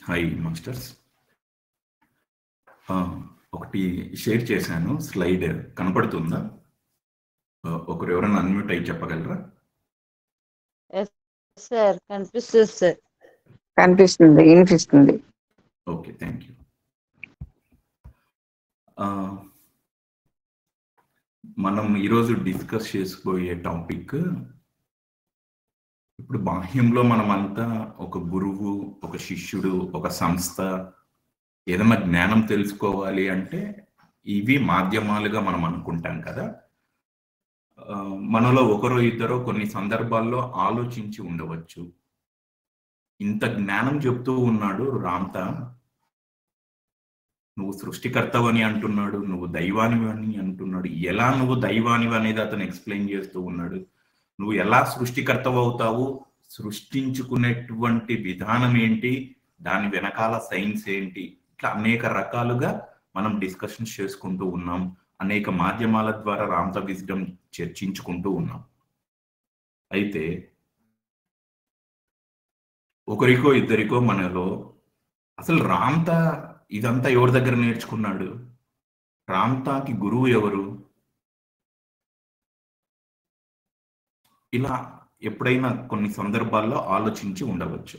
Hi masters. ఒకటి share చేశాను, slide కనపడుతుందా? ఒకరు ఎవరైనా అన్మ్యూట్ అయ్యి చెప్పగలరా? సార్ కనిపిస్తుంది సార్. కనిపిస్తుంది, వినిపిస్తుంది. Okay, thank you. మనం ఈరోజు డిస్కస్ చేసుకోబోయే టాపిక్, ఇప్పుడు బాహ్యంలో మనమంతా ఒక గురువు, ఒక శిష్యుడు, ఒక సంస్థ, ఏదైనా జ్ఞానం తెలుసుకోవాలి అంటే ఇవి మాధ్యమాలుగా మనం అనుకుంటాం కదా. మనలో ఒకరో ఇద్దరో కొన్ని సందర్భాల్లో ఆలోచించి ఉండవచ్చు, ఇంత జ్ఞానం చెప్తూ ఉన్నాడు రామ్తా, నువ్వు సృష్టికర్తవని అంటున్నాడు, నువ్వు దైవానివి అని అంటున్నాడు, ఎలా నువ్వు దైవానివి అనేది అతను ఎక్స్ప్లెయిన్ చేస్తూ ఉన్నాడు. నువ్వు ఎలా సృష్టికర్తవు అవుతావు, సృష్టించుకునేటువంటి విధానం ఏంటి, దాని వెనకాల సైన్స్ ఏంటి, ఇట్లా అనేక రకాలుగా మనం డిస్కషన్స్ చేసుకుంటూ ఉన్నాం. అనేక మాధ్యమాల ద్వారా రామ్తా విజ్డమ్ చర్చించుకుంటూ ఉన్నాం. అయితే ఒకరికో ఇద్దరికో మనలో అసలు రామ్తా ఇదంతా ఎవరి దగ్గర నేర్చుకున్నాడు, రామ్తాకి గురువు ఎవరు, ఇలా ఎప్పుడైనా కొన్ని సందర్భాల్లో ఆలోచించి ఉండవచ్చు.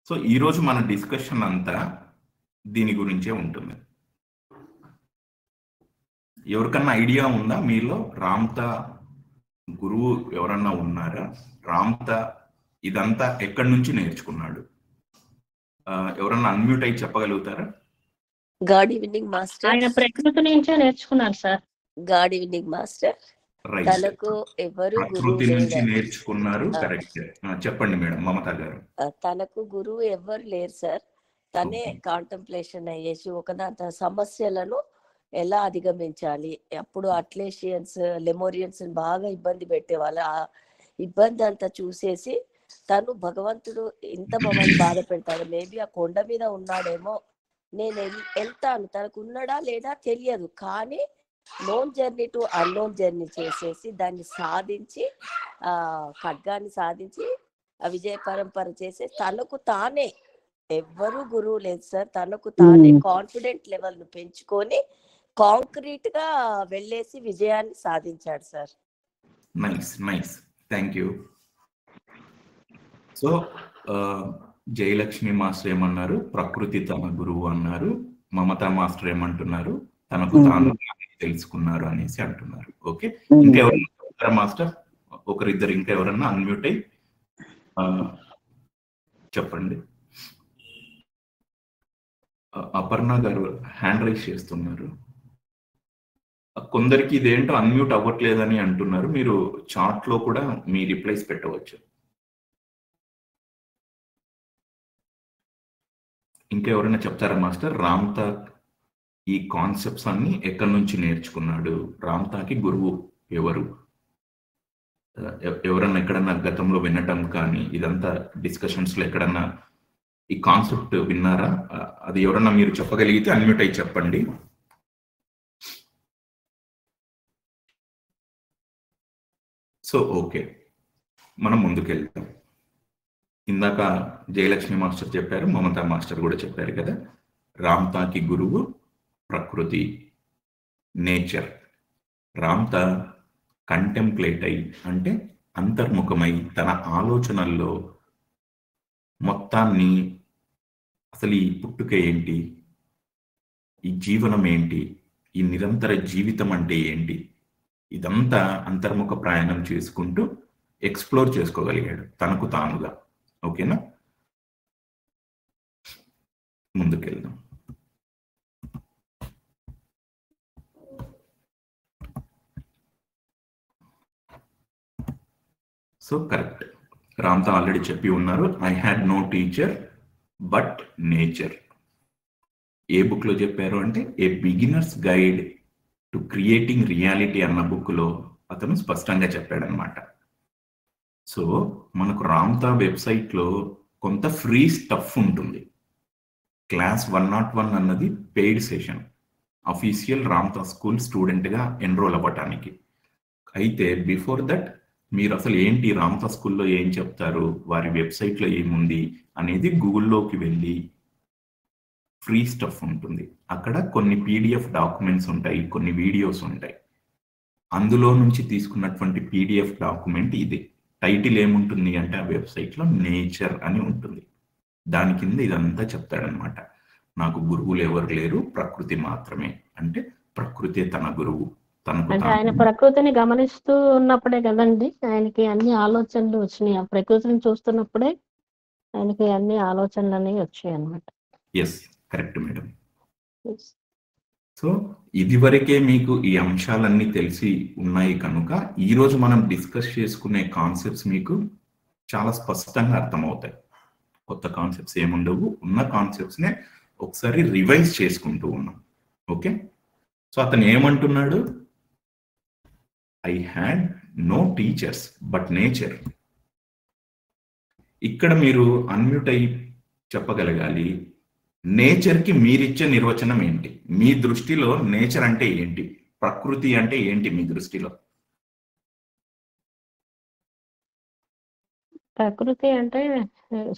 సో ఈరోజు మన డిస్కషన్ అంతా దీని గురించే ఉంటుంది. ఎవరికన్నా ఐడియా ఉందా మీలో రామ్తా గురువు ఎవరన్నా ఉన్నారా? రామ్తా ఇదంతా ఎక్కడి నుంచి నేర్చుకున్నాడు? ఎవరన్నా అన్మ్యూట్ అయి చెప్పగలుగుతారా? God evening master. ఆయన ప్రకృతి నుంచే నేర్చుకున్నారు సార్. God evening master. తనకు ఎవరు ప్రకృతి నుంచి నేర్చుకున్నారు. కరెక్ట్, చెప్పండి మేడం మమతా గారు. తనకు గురువు ఎవరు లేరు సార్. తనే కాంటంప్లేషన్ అయ్యేసి ఒకదాని సమస్యలను ఎలా అధిగమించాలి. అప్పుడు అట్లేషియన్స్, లెమోరియన్స్ బాగా ఇబ్బంది పెట్టేవాళ్ళు. ఆ ఇబ్బంది అంతా చూసేసి తను భగవంతుడు ఇంత మమ్మల్ని బాధ పెడతాడు, మేబీ ఆ కొండ మీద ఉన్నాడేమో, నేను వెళ్తాను, తనకు ఉన్నాడా లేదా తెలియదు, కానీ known journey to unknown journey చేసేసి దాన్ని సాధించి ఖడ్గాన్ని సాధించి విజయ పరంపర చేసి తనకు తానే, ఎవ్వరూ గురువు లేదు సార్, తనకు తానే కాన్ఫిడెంట్ లెవెల్ ను పెంచుకొని కాంక్రీట్ గా వెళ్ళేసి విజయాన్ని సాధించాడు sir. Nice nice, thank you. So Jayalakshmi master ఏమన్నారు, ప్రకృతి తన గురువు అన్నారు. మమతా మాస్టర్ ఏమంటున్నారు, తనకు తాను తెలుసుకున్నారు అనేసి అంటున్నారు. ఓకే, ఇంకెవరన్నా మాస్టర్, ఒకరిద్దరు ఇంకెవరన్నా అన్మ్యూట్ అయ్యి చెప్పండి. అపర్ణ గారు హ్యాండ్ రైజ్ చేస్తున్నారు. కొందరికి ఇదేంటో అన్మ్యూట్ అవ్వట్లేదని అంటున్నారు. మీరు చాట్ లో కూడా మీ రిప్లైస్ పెట్టవచ్చు. ఇంకెవరైనా చెప్తారా మాస్టర్, రామ్తా ఈ కాన్సెప్ట్స్ అన్ని ఎక్కడి నుంచి నేర్చుకున్నాడు, రామ్తాకి గురువు ఎవరు? ఎవరన్నా ఎక్కడన్నా గతంలో వినటం కానీ ఇదంతా డిస్కషన్స్ లో ఎక్కడన్నా ఈ కాన్సెప్ట్ విన్నారా? అది ఎవరన్నా మీరు చెప్పగలిగితే అన్మ్యూట్ అయి చెప్పండి. సో ఓకే, మనం ముందుకెళ్తాం. ఇందాక జయలక్ష్మి మాస్టర్ చెప్పారు, మమతా మాస్టర్ కూడా చెప్పారు కదా, రామ్తాకి గురువు ప్రకృతి, నేచర్. రామ్తా కంటెంప్లేట్ అయి, అంటే అంతర్ముఖమై తన ఆలోచనల్లో మొత్తాన్ని, అసలు ఈ పుట్టుక ఏంటి, ఈ జీవనం ఏంటి, ఈ నిరంతర జీవితం అంటే ఏంటి, ఇదంతా అంతర్ముఖ ప్రయాణం చేసుకుంటూ ఎక్స్ప్లోర్ చేసుకోగలిగాడు తనకు తానుగా. ఓకేనా, ముందుకెళ్దాం. సో కరెక్ట్, రామ్తా ఆల్రెడీ చెప్పి ఉన్నారు, I had no teacher but nature. ఏ బుక్ లో చెప్పారు అంటే a beginner's guide to creating reality అన్న బుక్ లో అతను స్పష్టంగా చెప్పాడనమాట. సో మనకు రామ్తా వెబ్సైట్ లో కొంత ఫ్రీ స్టఫ్ ఉంటుంది. క్లాస్ 101 అన్నది paid session, official Ramtha school student గా ఎన్రోల్ అవ్వటానికి. అయితే బిఫోర్ దట్ మీరు అసలు ఏంటి రామతా స్కూల్లో ఏం చెప్తారు, వారి వెబ్సైట్లో ఏముంది అనేది గూగుల్లోకి వెళ్ళి ఫ్రీ స్టఫ్ ఉంటుంది. అక్కడ కొన్ని పీడిఎఫ్ డాక్యుమెంట్స్ ఉంటాయి, కొన్ని వీడియోస్ ఉంటాయి. అందులో నుంచి తీసుకున్నటువంటి పీడిఎఫ్ డాక్యుమెంట్ ఇది. టైటిల్ ఏముంటుంది అంటే ఆ వెబ్సైట్లో నేచర్ అని ఉంటుంది. దాని కింద ఇదంతా చెప్తాడనమాట. నాకు గురువులు ఎవరు లేరు, ప్రకృతి మాత్రమే. అంటే ప్రకృతే తన గురువు. తనకు అంటే ఆయన ప్రకృతిని గమనిస్తూ ఉన్నప్పుడే కదండి ఆయనకి అన్ని ఆలోచనలు వచ్చినాయి. ఆ ప్రకృతిని చూస్తున్నప్పుడే ఆయనకి అన్ని ఆలోచనలు అనేవి వచ్చాయి అన్నమాట. Yes, correct madam. సో ఇది వరకే మీకు ఈ అంశాలన్నీ తెలిసి ఉన్నాయి కనుక ఈరోజు మనం డిస్కస్ చేసుకునే కాన్సెప్ట్స్ మీకు చాలా స్పష్టంగా అర్థమవుతాయి. కొత్త కాన్సెప్ట్స్ ఏముండవు, ఉన్న కాన్సెప్ట్స్నే ఒకసారి రివైజ్ చేసుకుంటూ ఉన్నాం. ఓకే, సో అతను ఏమంటున్నాడు, I had no teachers but nature. ఇక్కడ మీరు అన్మ్యూట్ అయ్యి చెప్పగలగాలి, నేచర్కి మీరిచ్చే నిర్వచనం ఏంటి? మీ దృష్టిలో నేచర్ అంటే ఏంటి, ప్రకృతి అంటే ఏంటి మీ దృష్టిలో? ప్రకృతి అంటే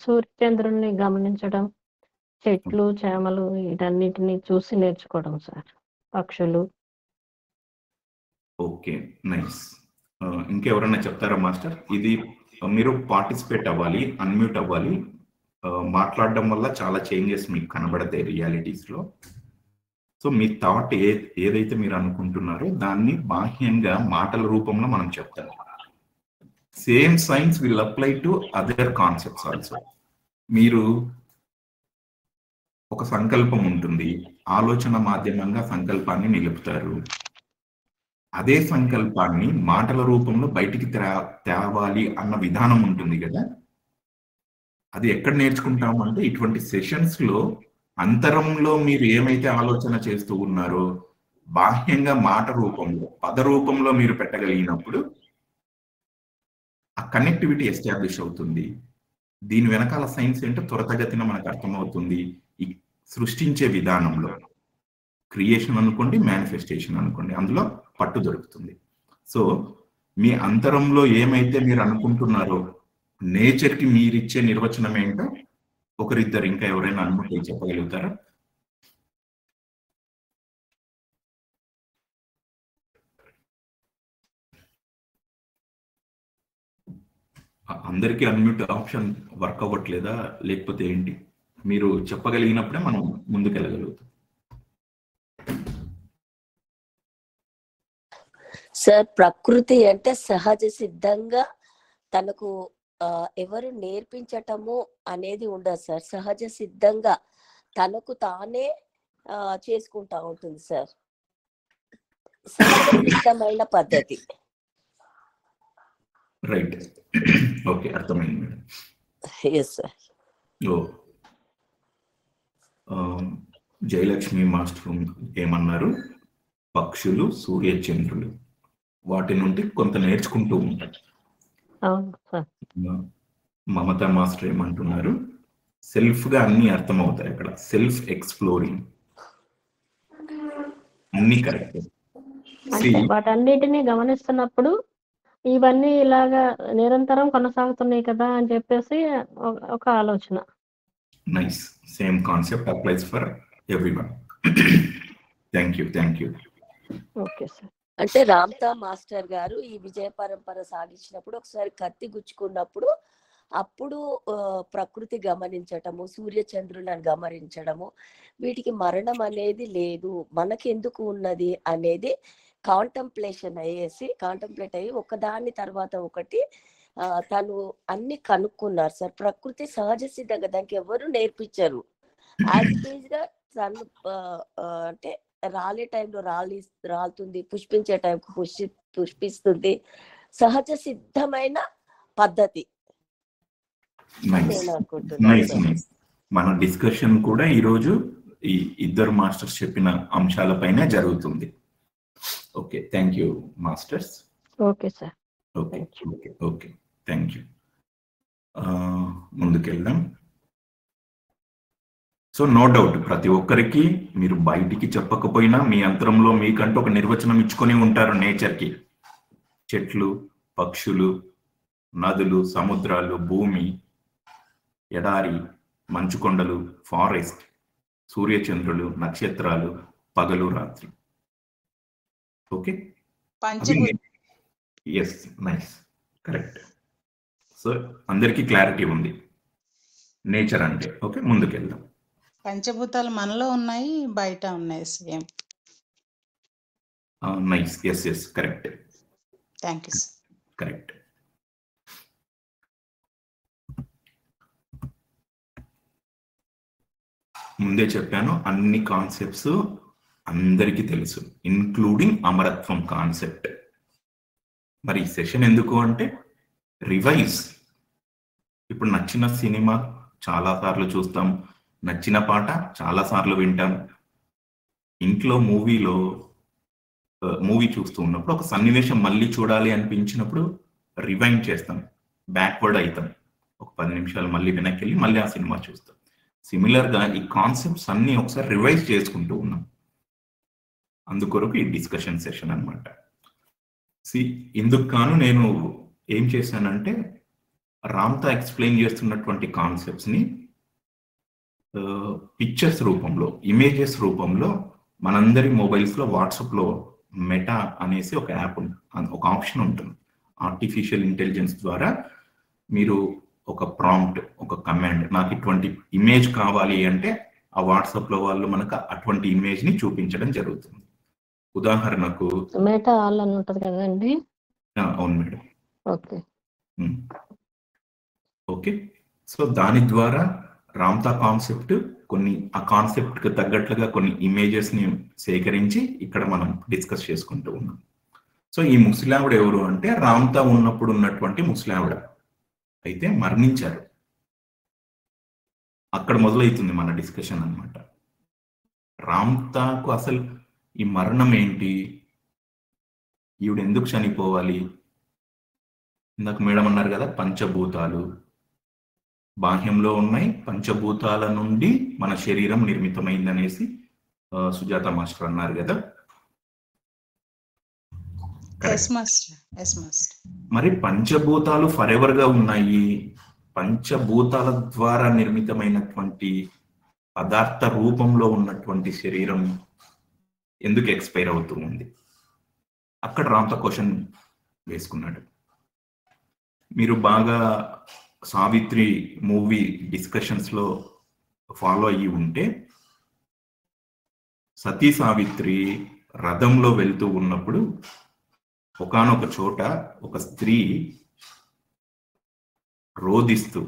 సూర్యచంద్రుల్ని గమనించడం, చెట్లు చేమలు వీటన్నిటిని చూసి నేర్చుకోవడం సార్, పక్షులు. Okay, nice. ఇంకెవరన్నా చెప్తారా మాస్టర్? ఇది మీరు పార్టిసిపేట్ అవ్వాలి, అన్మ్యూట్ అవ్వాలి. మాట్లాడడం వల్ల చాలా చేంజెస్ మీకు కనబడతాయి రియాలిటీస్లో. సో మీ థాట్ ఏదైతే మీరు అనుకుంటున్నారో దాన్ని బాహ్యంగా మాటల రూపంలో మనం చెప్తాం. Same signs will apply to other concepts also. మీరు ఒక సంకల్పం ఉంటుంది, ఆలోచన మాధ్యమంగా సంకల్పాన్ని నిలుపుతారు. అదే సంకల్పాన్ని మాటల రూపంలో బయటికి తేవాలి అన్న విధానం ఉంటుంది కదా. అది ఎక్కడ నేర్చుకుంటాము అంటే ఇటువంటి సెషన్స్ లో అంతరంలో మీరు ఏమైతే ఆలోచన చేస్తూ ఉన్నారో బాహ్యంగా మాట రూపంలో, పద రూపంలో మీరు పెట్టగలిగినప్పుడు ఆ కనెక్టివిటీ ఎస్టాబ్లిష్ అవుతుంది. దీని వెనకాల సైన్స్ ఏంటో త్వరతగతిన మనకు అర్థమవుతుంది. ఈ సృష్టించే విధానంలో క్రియేషన్ అనుకోండి, మేనిఫెస్టేషన్ అనుకోండి, అందులో పట్టు దొరుకుతుంది. సో మీ అంతరంలో ఏమైతే మీరు అనుకుంటున్నారో నేచర్కి మీరిచ్చే నిర్వచనం ఏంటో ఒకరిద్దరు ఇంకా ఎవరైనా అనుమతి చెప్పగలుగుతారా? అందరికీ అన్మ్యూట్ ఆప్షన్ వర్క్ అవ్వట్లేదా లేకపోతే ఏంటి? మీరు చెప్పగలిగినప్పుడే మనం ముందుకెళ్ళగలుగుతాం. సార్, ప్రకృతి అంటే సహజ సిద్ధంగా తనకు ఎవరు నేర్పించటము అనేది ఉండదు సార్. సహజ సిద్ధంగా తనకు తానే చేసుకుంటా ఉంటుంది సార్. సహజ సిద్ధమైన పద్ధతి. రైట్, ఓకే, అర్థమైంది madam. Yes sir. Jayalakshmi master ఏమన్నారు? పక్షులు, సూర్యచంద్రులు, వాటి నుండి కొంత నేర్చుకుంటూ ఉంటారు. మమతా మాస్టర్ ఏమంటున్నారు? సెల్ఫ్ గా అన్ని అర్థమవుతాయి అక్కడ, సెల్ఫ్ ఎక్స్ప్లోరింగ్, అన్ని కరెక్ట్. వాటన్నిటిని గమనిస్తున్నప్పుడు ఇవన్నీ ఇలాగా నిరంతరం కొనసాగుతున్నాయి కదా అని చెప్పేసి ఒక ఆలోచన. Nice, same concept applies for everyone. Thank you. Okay sir. అంటే రామ్తా మాస్టర్ గారు ఈ విజయ పరంపర సాగించినప్పుడు ఒకసారి కత్తి గుచ్చుకున్నప్పుడు అప్పుడు ప్రకృతి గమనించటము, సూర్యచంద్రులను గమనించడము, వీటికి మరణం అనేది లేదు, మనకెందుకు ఉన్నది అనేది కాంటంప్లేట్ అయ్యి ఒకదాని తర్వాత ఒకటి తను అన్ని కనుక్కున్నారు సార్. ప్రకృతి సహజ సిద్ధంగా దానికి ఎవరు నేర్పించరు. యాజ్ ఇట్ ఈజ్ గా తను అంటే రాలే టైంలో రాలుతుంది, పుష్పించే టైంకు పుష్పిస్తుంది. సహజ సిద్ధమైన పద్ధతి. మన డిస్కషన్ కూడా ఈరోజు ఈ ఇద్దరు మాస్టర్స్ చెప్పిన అంశాలపైనే జరుగుతుంది. Okay, thank you masters. Okay sir. Okay, thank you. ముందుకెళ్దాం. సో నో డౌట్ ప్రతి ఒక్కరికి మీరు బయటికి చెప్పకపోయినా మీ అంతరంలో మీకంటూ ఒక నిర్వచనం ఇచ్చుకొని ఉంటారు నేచర్కి. చెట్లు, పక్షులు, నదులు, సముద్రాలు, భూమి, ఎడారి, మంచుకొండలు, ఫారెస్ట్, సూర్యచంద్రులు, నక్షత్రాలు, పగలు, రాత్రి. Okay, yes, nice, correct. So అందరికీ క్లారిటీ ఉంది నేచర్ అంటే. ఓకే, ముందుకెళ్దాం. పంచభూతాలు మనలో ఉన్నాయి, బయట ఉన్నాయి, same. Nice, yes yes, correct. Thank you sir. Correct. ముందే చెప్పాను, అన్ని కాన్సెప్ట్స్ అందరికీ తెలుసు, ఇన్క్లూడింగ్ అమరత్వం కాన్సెప్ట్. మరి ఈ సెషన్ ఎందుకు అంటే రివైజ్. ఇప్పుడు నచ్చిన సినిమా చాలా సార్లు చూస్తాం, నచ్చిన పాట చాలా సార్లు వింటాం. ఇంట్లో మూవీ చూస్తూ ఉన్నప్పుడు ఒక సన్నివేశం మళ్ళీ చూడాలి అనిపించినప్పుడు రివైండ్ చేస్తాం, బ్యాక్వర్డ్ అవుతాం, ఒక 10 నిమిషాలు మళ్ళీ వెనక్కి వెళ్ళి మళ్ళీ ఆ సినిమా చూస్తాం. సిమిలర్గా ఈ కాన్సెప్ట్స్ అన్ని ఒకసారి రివైజ్ చేసుకుంటూ ఉన్నాం. అందుకొరకు ఈ డిస్కషన్ సెషన్ అనమాట. ఇందుకు గాను నేను ఏం చేశానంటే రామ్తా ఎక్స్ప్లెయిన్ చేస్తున్నటువంటి కాన్సెప్ట్స్ని పిక్చర్స్ రూపంలో, ఇమేజెస్ రూపంలో మనందరి మొబైల్స్లో, వాట్సాప్లో మెటా అనేసి ఒక యాప్, ఒక ఆప్షన్ ఉంటుంది. ఆర్టిఫిషియల్ ఇంటెలిజెన్స్ ద్వారా మీరు ఒక ప్రాంప్ట్, ఒక కమాండ్, నాకు ఇటువంటి ఇమేజ్ కావాలి అంటే ఆ వాట్సాప్లో వాళ్ళు మనకు అటువంటి ఇమేజ్ని చూపించడం జరుగుతుంది. ఉదాహరణకు మెటా ఆల్ అని ఉంటుంది కదండి. అవును మేడం. ఓకే ఓకే, సో దాని ద్వారా రామ్తా కాన్సెప్ట్ ఆ కాన్సెప్ట్ కి తగ్గట్లుగా కొన్ని ఇమేజెస్ ని సేకరించి ఇక్కడ మనం డిస్కస్ చేసుకుంటూ ఉన్నాం. సో ఈ ముసలావిడ ఎవరు అంటే రామ్తా ఉన్నప్పుడు ఉన్నటువంటి ముసలావిడ, అయితే మరణించారు. అక్కడ మొదలవుతుంది మన డిస్కషన్ అన్నమాట. రామ్తాకు అసలు ఈ మరణం ఏంటి, ఈవిడ ఎందుకు చనిపోవాలి? ఇందాక మేడం అన్నారు కదా, పంచభూతాలు బాహ్యంలో ఉన్నాయి, పంచభూతాల నుండి మన శరీరం నిర్మితమైంది అనేసి సుజాత మాస్టర్ అన్నారు కదా. మరి పంచభూతాలు ఫర్ ఎవర్ గా ఉన్నాయి. పంచభూతాల ద్వారా నిర్మితమైనటువంటి పదార్థ రూపంలో ఉన్నటువంటి శరీరం ఎందుకు ఎక్స్పైర్ అవుతూ ఉంది? అక్కడ రామ్తా క్వశ్చన్ వేసుకున్నాడు. మీరు బాగా సావిత్రి మూవీ డిస్కషన్స్ లో ఫాలో అయ్యి ఉంటే, సతీ సావిత్రి రథంలో వెళ్తూ ఉన్నప్పుడు ఒకానొక చోట ఒక స్త్రీ రోదిస్తూ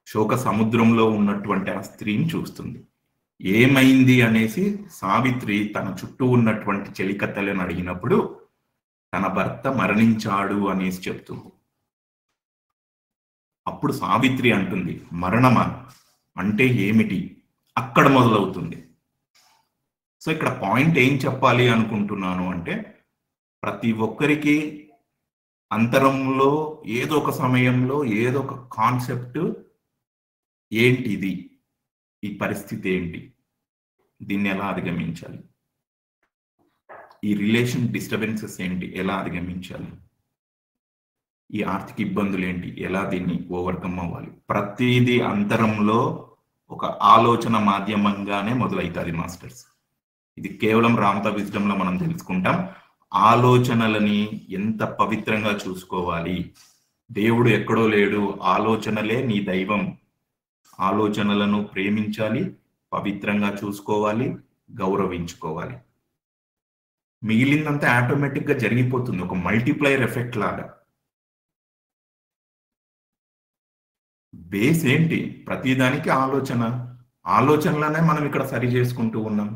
శోక సముద్రంలో ఉన్నటువంటి ఆ స్త్రీని చూస్తుంది. ఏమైంది అనేసి సావిత్రి తన చుట్టూ ఉన్నటువంటి చెలికత్తెలను అడిగినప్పుడు తన భర్త మరణించాడు అనేసి చెప్తుంది. అప్పుడు సావిత్రి అంటుంది, మరణమా అంటే ఏమిటి? అక్కడ మొదలవుతుంది. సో ఇక్కడ పాయింట్ ఏం చెప్పాలి అనుకుంటున్నాను అంటే, ప్రతి ఒక్కరికి అంతరంలో ఏదో ఒక సమయంలో ఏదో ఒక కాన్సెప్ట్, ఏంటిది, ఈ పరిస్థితి ఏంటి, దీన్ని ఎలా అధిగమించాలి, ఈ రిలేషన్ డిస్టర్బెన్సెస్ ఏంటి, ఎలా అధిగమించాలి, ఈ ఆర్థిక ఇబ్బందులు ఏంటి, ఎలా దీన్ని ఓవర్కమ్ అవ్వాలి. ప్రతిదీ అంతరంలో ఒక ఆలోచన మాధ్యమంగానే మొదలవుతుంది మాస్టర్స్. ఇది కేవలం రామ్తా విజ్డమ్లో మనం తెలుసుకుంటాం. ఆలోచనలని ఎంత పవిత్రంగా చూసుకోవాలి. దేవుడు ఎక్కడో లేడు, ఆలోచనలే నీ దైవం. ఆలోచనలను ప్రేమించాలి, పవిత్రంగా చూసుకోవాలి, గౌరవించుకోవాలి. మిగిలిందంతా ఆటోమేటిక్గా జరిగిపోతుంది, ఒక మల్టిప్లైయర్ ఎఫెక్ట్ లాగా. బేస్ ఏంటి? ప్రతిదానికి ఆలోచన. ఆలోచనలనే మనం ఇక్కడ సరి చేసుకుంటూ ఉన్నాం.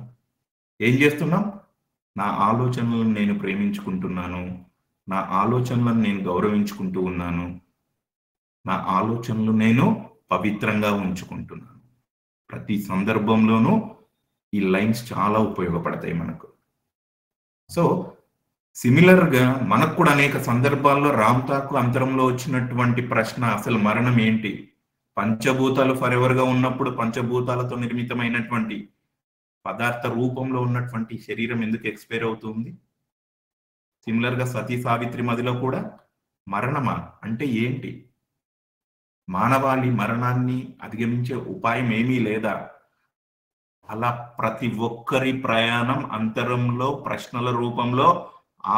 ఏం చేస్తున్నాం? నా ఆలోచనలను నేను ప్రేమించుకుంటున్నాను, నా ఆలోచనలను నేను గౌరవించుకుంటూ ఉన్నాను, నా ఆలోచనలు నేను పవిత్రంగా ఉంచుకుంటున్నాను. ప్రతి సందర్భంలోనూ ఈ లైన్స్ చాలా ఉపయోగపడతాయి మనకు. సో సిమిలర్గా మనకు కూడా అనేక సందర్భాల్లో రామ్తాకు అంతరంలో వచ్చినటువంటి ప్రశ్న, అసలు మరణం ఏంటి? పంచభూతాలు ఫర్ ఎవర్ గా ఉన్నప్పుడు పంచభూతాలతో నిర్మితమైనటువంటి పదార్థ రూపంలో ఉన్నటువంటి శరీరం ఎందుకు ఎక్స్పైర్ అవుతుంది? సిమిలర్ గా సతీ సావిత్రి మదిలో కూడా మరణమా అంటే ఏంటి? మానవాళి మరణాన్ని అధిగమించే ఉపాయం ఏమీ లేదా? అలా ప్రతి ఒక్కరి ప్రయాణం అంతరంలో ప్రశ్నల రూపంలో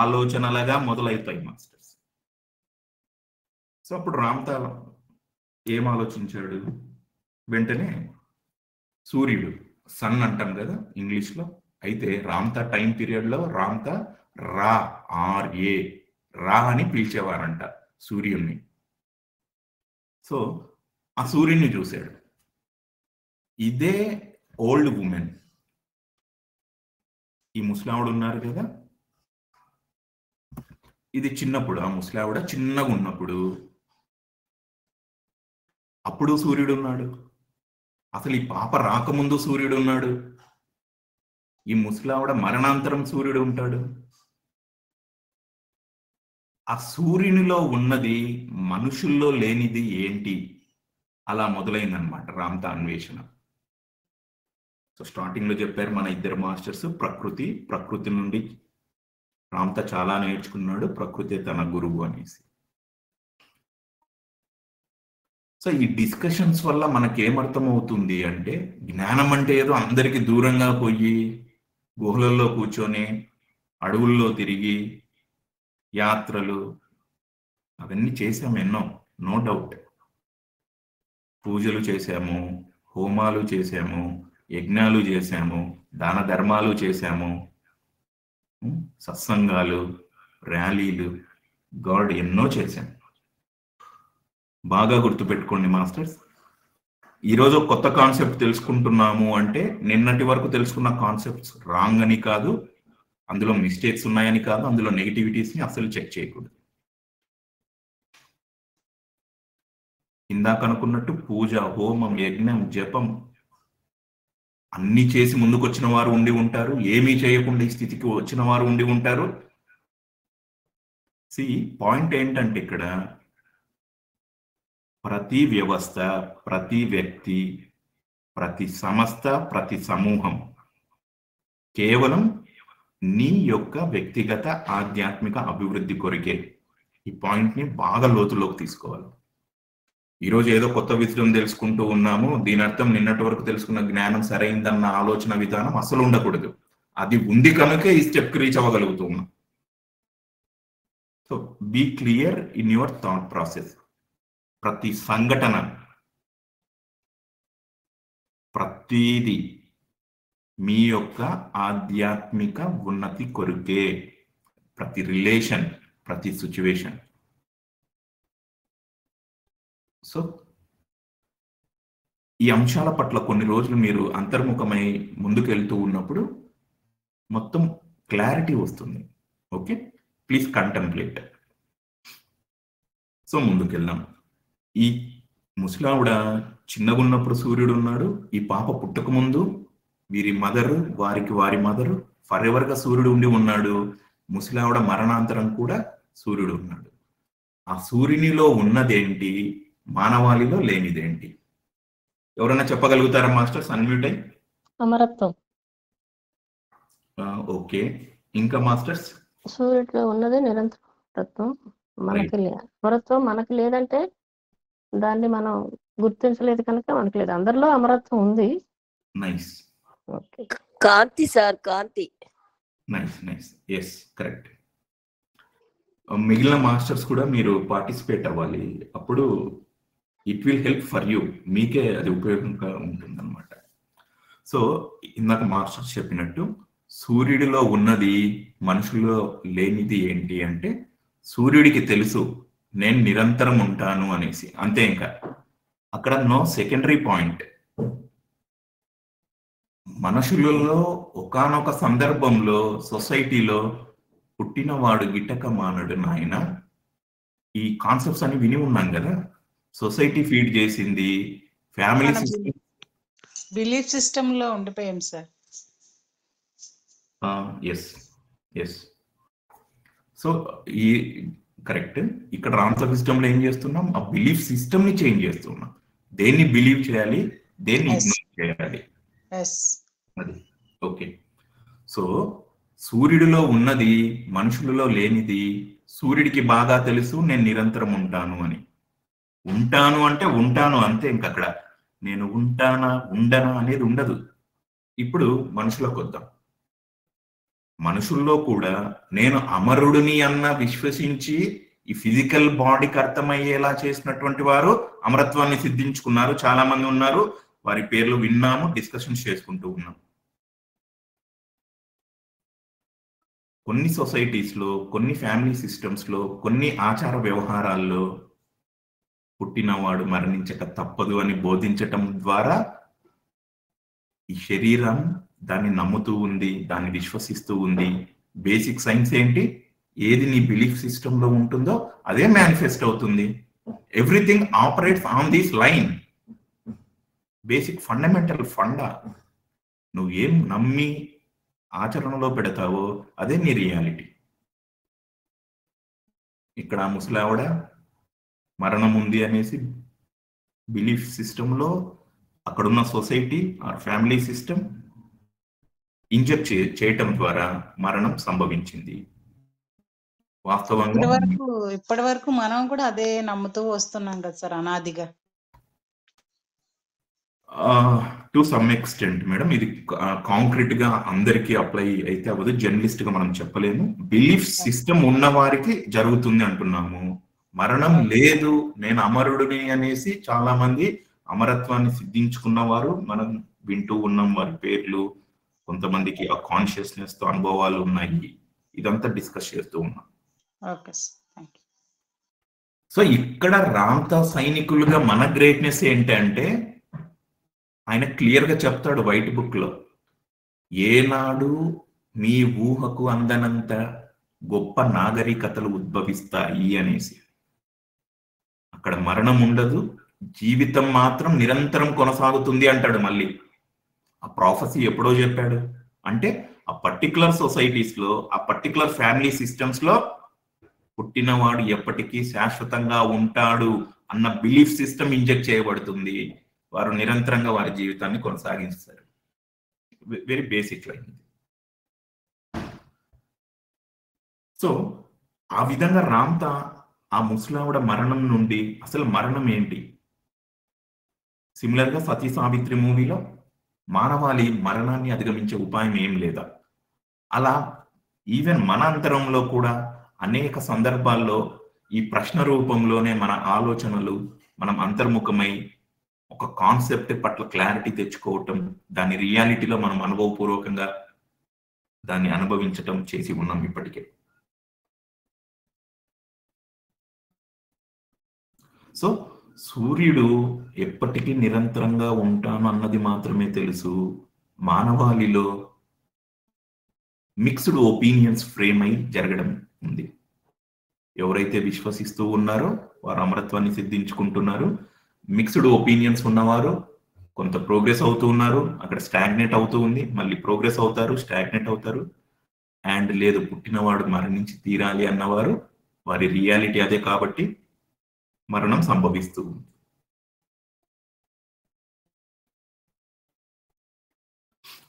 ఆలోచనలుగా మొదలవుతాయి మాస్టర్స్. సో అప్పుడు రామ్తా ఏం ఆలోచించాడు? వెంటనే సూర్యుడు, సన్ అంటాం కదా ఇంగ్లీష్లో, అయితే రామ్తా టైం పీరియడ్లో రామ్తా రా ఆర్ఏ రా అని పిలిచేవారంట సూర్యుడిని. సో ఆ సూర్యుడిని చూశాడు. ఇదే ఓల్డ్ ఉమెన్, ఈ ముసలావిడ ఉన్నారు కదా, ఇది చిన్నప్పుడు, ఆ ముసలావిడ చిన్నగా ఉన్నప్పుడు అప్పుడు సూర్యుడు ఉన్నాడు. అసలు ఈ పాప రాకముందు సూర్యుడు ఉన్నాడు. ఈ ముసలావిడ మరణాంతరం సూర్యుడు ఉంటాడు. ఆ సూర్యునిలో ఉన్నది మనుషుల్లో లేనిది ఏంటి? అలా మొదలైందనమాట రామ్తా అన్వేషణ. సో స్టార్టింగ్ లో చెప్పారు మన ఇద్దరు మాస్టర్స్, ప్రకృతి నుండి రామ్తా చాలా నేర్చుకున్నాడు, ప్రకృతి తన గురువు అనేసి. సో ఈ డిస్కషన్స్ వల్ల మనకేమర్థం అవుతుంది అంటే, జ్ఞానం అంటే ఏదో అందరికి దూరంగా పోయి గుహలలో కూర్చొని అడవుల్లో తిరిగి యాత్రలు అవన్నీ చేసాము ఎన్నో, నో డౌట్. పూజలు చేశాము, హోమాలు చేశాము, యజ్ఞాలు చేశాము, దాన ధర్మాలు చేశాము, సత్సంగాలు, ర్యాలీలు, గాడ్ ఎన్నో చేశాము. బాగా గుర్తుపెట్టుకోండి మాస్టర్స్, ఈరోజు కొత్త కాన్సెప్ట్ తెలుసుకుంటున్నాము అంటే నిన్నటి వరకు తెలుసుకున్న కాన్సెప్ట్స్ రాంగ్ అని కాదు, అందులో మిస్టేక్స్ ఉన్నాయని కాదు, అందులో నెగిటివిటీస్ని అసలు చెక్ చేయకూడదు. ఇందాక అనుకున్నట్టు పూజ, హోమం, యజ్ఞం, జపం అన్ని చేసి ముందుకు వచ్చిన వారు ఉండి ఉంటారు, ఏమీ చేయకుండా ఈ స్థితికి వచ్చిన వారు ఉండి ఉంటారు. పాయింట్ ఏంటంటే ఇక్కడ ప్రతి వ్యవస్థ, ప్రతి వ్యక్తి, ప్రతి సంస్థ, ప్రతి సమూహం కేవలం నీ యొక్క వ్యక్తిగత ఆధ్యాత్మిక అభివృద్ధి కొరికే. ఈ పాయింట్ని బాగా లోతులోకి తీసుకోవాలి. ఈరోజు ఏదో కొత్త విషయం తెలుసుకుంటూ ఉన్నాము, దీని అర్థం నిన్నటి వరకు తెలుసుకున్న జ్ఞానం సరైందన్న ఆలోచన విధానం అసలు ఉండకూడదు. అది ఉంది కనుకే ఈ స్టెప్కి రీచ్ అవ్వగలుగుతున్నాం. So be clear in your thought process. ప్రతి సంఘటన, ప్రతిదీ మీ యొక్క ఆధ్యాత్మిక ఉన్నతి కొరికే. ప్రతి రిలేషన్, ప్రతి సిచ్యువేషన్. సో ఈ అంశాల పట్ల కొన్ని రోజులు మీరు అంతర్ముఖమై ముందుకెళ్తూ ఉన్నప్పుడు మొత్తం క్లారిటీ వస్తుంది. Okay, please contemplate. సో ముందుకెళ్దాం. ఈ ముసలావిడ చిన్నగా ఉన్నప్పుడు సూర్యుడు ఉన్నాడు, ఈ పాప పుట్టక ముందు వీరి మదరు, వారి మదరు ఫర్ ఎవర్ గా సూర్యుడు ఉండి ఉన్నాడు. ముసలావిడ మరణాంతరం కూడా సూర్యుడు ఉన్నాడు. ఆ సూర్యునిలో ఉన్నదేంటి, మానవాళిలో లేనిదేంటి? ఎవరైనా చెప్పగలుగుతారా మాస్టర్స్? అన్మ్యూట్ అయ్యి. అమరత్వం. ఓకే, ఇంకా మాస్టర్స్? సూర్యుడిలో ఉన్నది నిరంతరత్వం, మనకి అమరత్వం మనకి లేదంటే దాన్ని మనం గుర్తించలేదు కనుక మనకి లేదు. అందరిలో అమరత్వం ఉంది. నైస్. ఓకే, కాంతి సార్, కాంతి. నైస్. Yes, correct. మిగిలిన మాస్టర్స్ కూడా మీరు పార్టిసిపేట్ అవ్వాలి. అప్పుడు it will help for you, మీకే అది ఉపయోగంగా ఉంటుంది అనమాట. సో ఇందాక మాస్టర్స్ చెప్పినట్టు సూర్యుడిలో ఉన్నది మనుషుల్లో లేనిది ఏంటి అంటే, సూర్యుడికి తెలుసు నేను నిరంతరం ఉంటాను అనేసి, అంతే. ఇంకా అక్కడ నో సెకండరీ పాయింట్. మనుషులలో ఒకానొక సందర్భంలో సొసైటీలో పుట్టినవాడు గిట్టక మానడు నాయన, ఈ కాన్సెప్ట్స్ అని విని ఉన్నాం కదా. సొసైటీ ఫీడ్ చేసింది, ఫ్యామిలీ సిస్టమ్, బిలీఫ్ సిస్టమ్ లో ఉండిపోయాం సార్. ఎస్. సో ఈ కరెక్ట్. ఇక్కడ రామ్తా సిస్టమ్ లో ఏం చేస్తున్నాం? ఆ బిలీఫ్ సిస్టమ్ ని చేంజ్ చేస్తున్నాం. దేన్ని బిలీవ్ చేయాలి, దేన్ని ఇగ్నోర్ చేయాలి, అది. ఓకే. సో సూర్యుడిలో ఉన్నది మనుషులలో లేనిది, సూర్యుడికి బాగా తెలుసు నేను నిరంతరం ఉంటాను అని. ఉంటాను అంటే ఉంటాను అంతే, ఇంకక్కడ నేను ఉంటానా ఉండనా అనేది ఉండదు. ఇప్పుడు మనుషులకు వద్దాం. మనుషుల్లో కూడా నేను అమరుడిని అన్న విశ్వసించి ఈ ఫిజికల్ బాడీకి అర్థమయ్యేలా చేసినటువంటి వారు అమరత్వాన్ని సిద్ధించుకున్నారు, చాలా మంది ఉన్నారు. వారి పేర్లు విన్నాము, డిస్కషన్స్ చేసుకుంటూ ఉన్నాం. కొన్ని సొసైటీస్ లో, కొన్ని ఫ్యామిలీ సిస్టమ్స్ లో, కొన్ని ఆచార వ్యవహారాల్లో పుట్టినవాడు మరణించక తప్పదు అని బోధించటం ద్వారా ఈ శరీరం దాన్ని నమ్ముతూ ఉంది, దాన్ని విశ్వసిస్తూ ఉంది. బేసిక్ సైన్స్ ఏంటి? ఏది నీ బిలీఫ్ సిస్టమ్ లో ఉంటుందో అదే మేనిఫెస్ట్ అవుతుంది. Everything operates on this line. Basic fundamental funda. నువ్వు ఏం నమ్మి ఆచరణలో పెడతావో అదే నీ రియాలిటీ. ఇక్కడ ముసలావిడ మరణం ఉంది అనేసి బిలీఫ్ సిస్టంలో అక్కడున్న society or family system inject చేయటం ద్వారా మరణం సంభవించింది. వాస్తవంగా ఇప్పటి వరకు మనం కూడా అదే నమ్ముతూ వస్తున్నాం కదా సార్, అనాదిగా. టు సమ్ ఎక్స్టెంట్ మేడం, ఇది కాంక్రీట్ గా అందరికీ అప్లై అయితే అవ్వదు, జర్నలిస్ట్ గా మనం చెప్పలేము. బిలీఫ్ సిస్టమ్ ఉన్న వారికి జరుగుతుంది అంటున్నాము. మరణం లేదు, నేను అమరుడిని అనేసి చాలా మంది అమరత్వాన్ని సిద్ధించుకున్న వారు మనం వింటూ ఉన్నాం. వారి పేర్లు, కొంతమందికి ఆ కాన్షియస్నెస్ తో అనుభవాలు ఉన్నాయి. ఇదంతా డిస్కస్ చేస్తూ ఉన్నాం. సో ఇక్కడ రామ్తా సైనికులుగా మన గ్రేట్నెస్ ఏంటంటే ఆయన క్లియర్ గా చెప్తాడు వైట్ బుక్ లో, ఏనాడు మీ ఊహకు అందనంత గొప్ప నాగరికతలు ఉద్భవిస్తాయి అనేసి. అక్కడ మరణం ఉండదు, జీవితం మాత్రం నిరంతరం కొనసాగుతుంది అంటాడు. మళ్ళీ ఆ ప్రాఫెసీ ఎప్పుడో చెప్పాడు అంటే ఆ పర్టికులర్ సొసైటీస్ లో, ఆ పర్టికులర్ ఫ్యామిలీ సిస్టమ్స్ లో పుట్టినవాడు ఎప్పటికీ శాశ్వతంగా ఉంటాడు అన్న బిలీఫ్ సిస్టమ్ ఇంజెక్ట్ చేయబడుతుంది. వారు నిరంతరంగా వారి జీవితాన్ని కొనసాగిస్తారు. Very basic line. సో ఆ విధంగా రామ్తా ఆ ముసలావిడ మరణం నుండి, అసలు మరణం ఏంటి, సిమిలర్ గా సతీ సావిత్రి మూవీలో మానవాళి మరణాన్ని అధిగమించే ఉపాయం ఏం లేదా, అలా ఈవెన్ మన అంతరంలో కూడా అనేక సందర్భాల్లో ఈ ప్రశ్న రూపంలోనే మన ఆలోచనలు, మనం అంతర్ముఖమై ఒక కాన్సెప్ట్ పట్ల క్లారిటీ తెచ్చుకోవటం, దాని రియాలిటీలో మనం అనుభవపూర్వకంగా దాన్ని అనుభవించటం చేసి ఉన్నాం ఇప్పటికే. సో సూర్యుడు ఎప్పటికీ నిరంతరంగా ఉంటాను అన్నది మాత్రమే తెలుసు. మానవాళిలో మిక్స్డ్ ఒపీనియన్స్ ఫ్రేమ్ అయి జరగడం ఉంది. ఎవరైతే విశ్వసిస్తూ ఉన్నారో వారు అమరత్వాన్ని సిద్ధించుకుంటున్నారు. మిక్స్డ్ ఒపీనియన్స్ ఉన్నవారు కొంత ప్రోగ్రెస్ అవుతూ ఉన్నారు, అక్కడ స్టాగ్నేట్ అవుతూ ఉంది, మళ్ళీ ప్రోగ్రెస్ అవుతారు, స్టాగ్నేట్ అవుతారు. అండ్ లేదు, పుట్టినవాడు మరణించి తీరాలి అన్నవారు వారి రియాలిటీ అదే కాబట్టి మరణం సంభవిస్తూ ఉంది.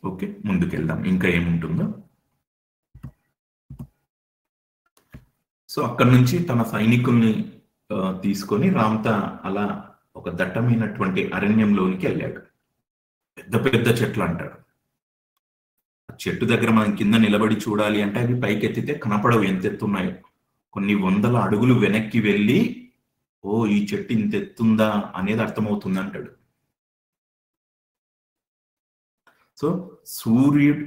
ఓకే, ముందుకెళ్దాం ఇంకా ఏముంటుందో. సో అక్కడ నుంచి తన సైనికుల్ని తీసుకొని రామ్తా అలా ఒక దట్టమైనటువంటి అరణ్యంలోనికి వెళ్ళాడు. పెద్ద పెద్ద చెట్లు అంటాడు. చెట్టు దగ్గర మనం కింద నిలబడి చూడాలి అంటే అవి పైకెత్తితే కనపడవు ఎంత ఎత్తున్నాయో. కొన్ని వందల అడుగులు వెనక్కి వెళ్ళి ఓ ఈ చెట్టు ఇంత ఎత్తుందా అనేది అర్థమవుతుంది అంటాడు. సో సూర్యుడు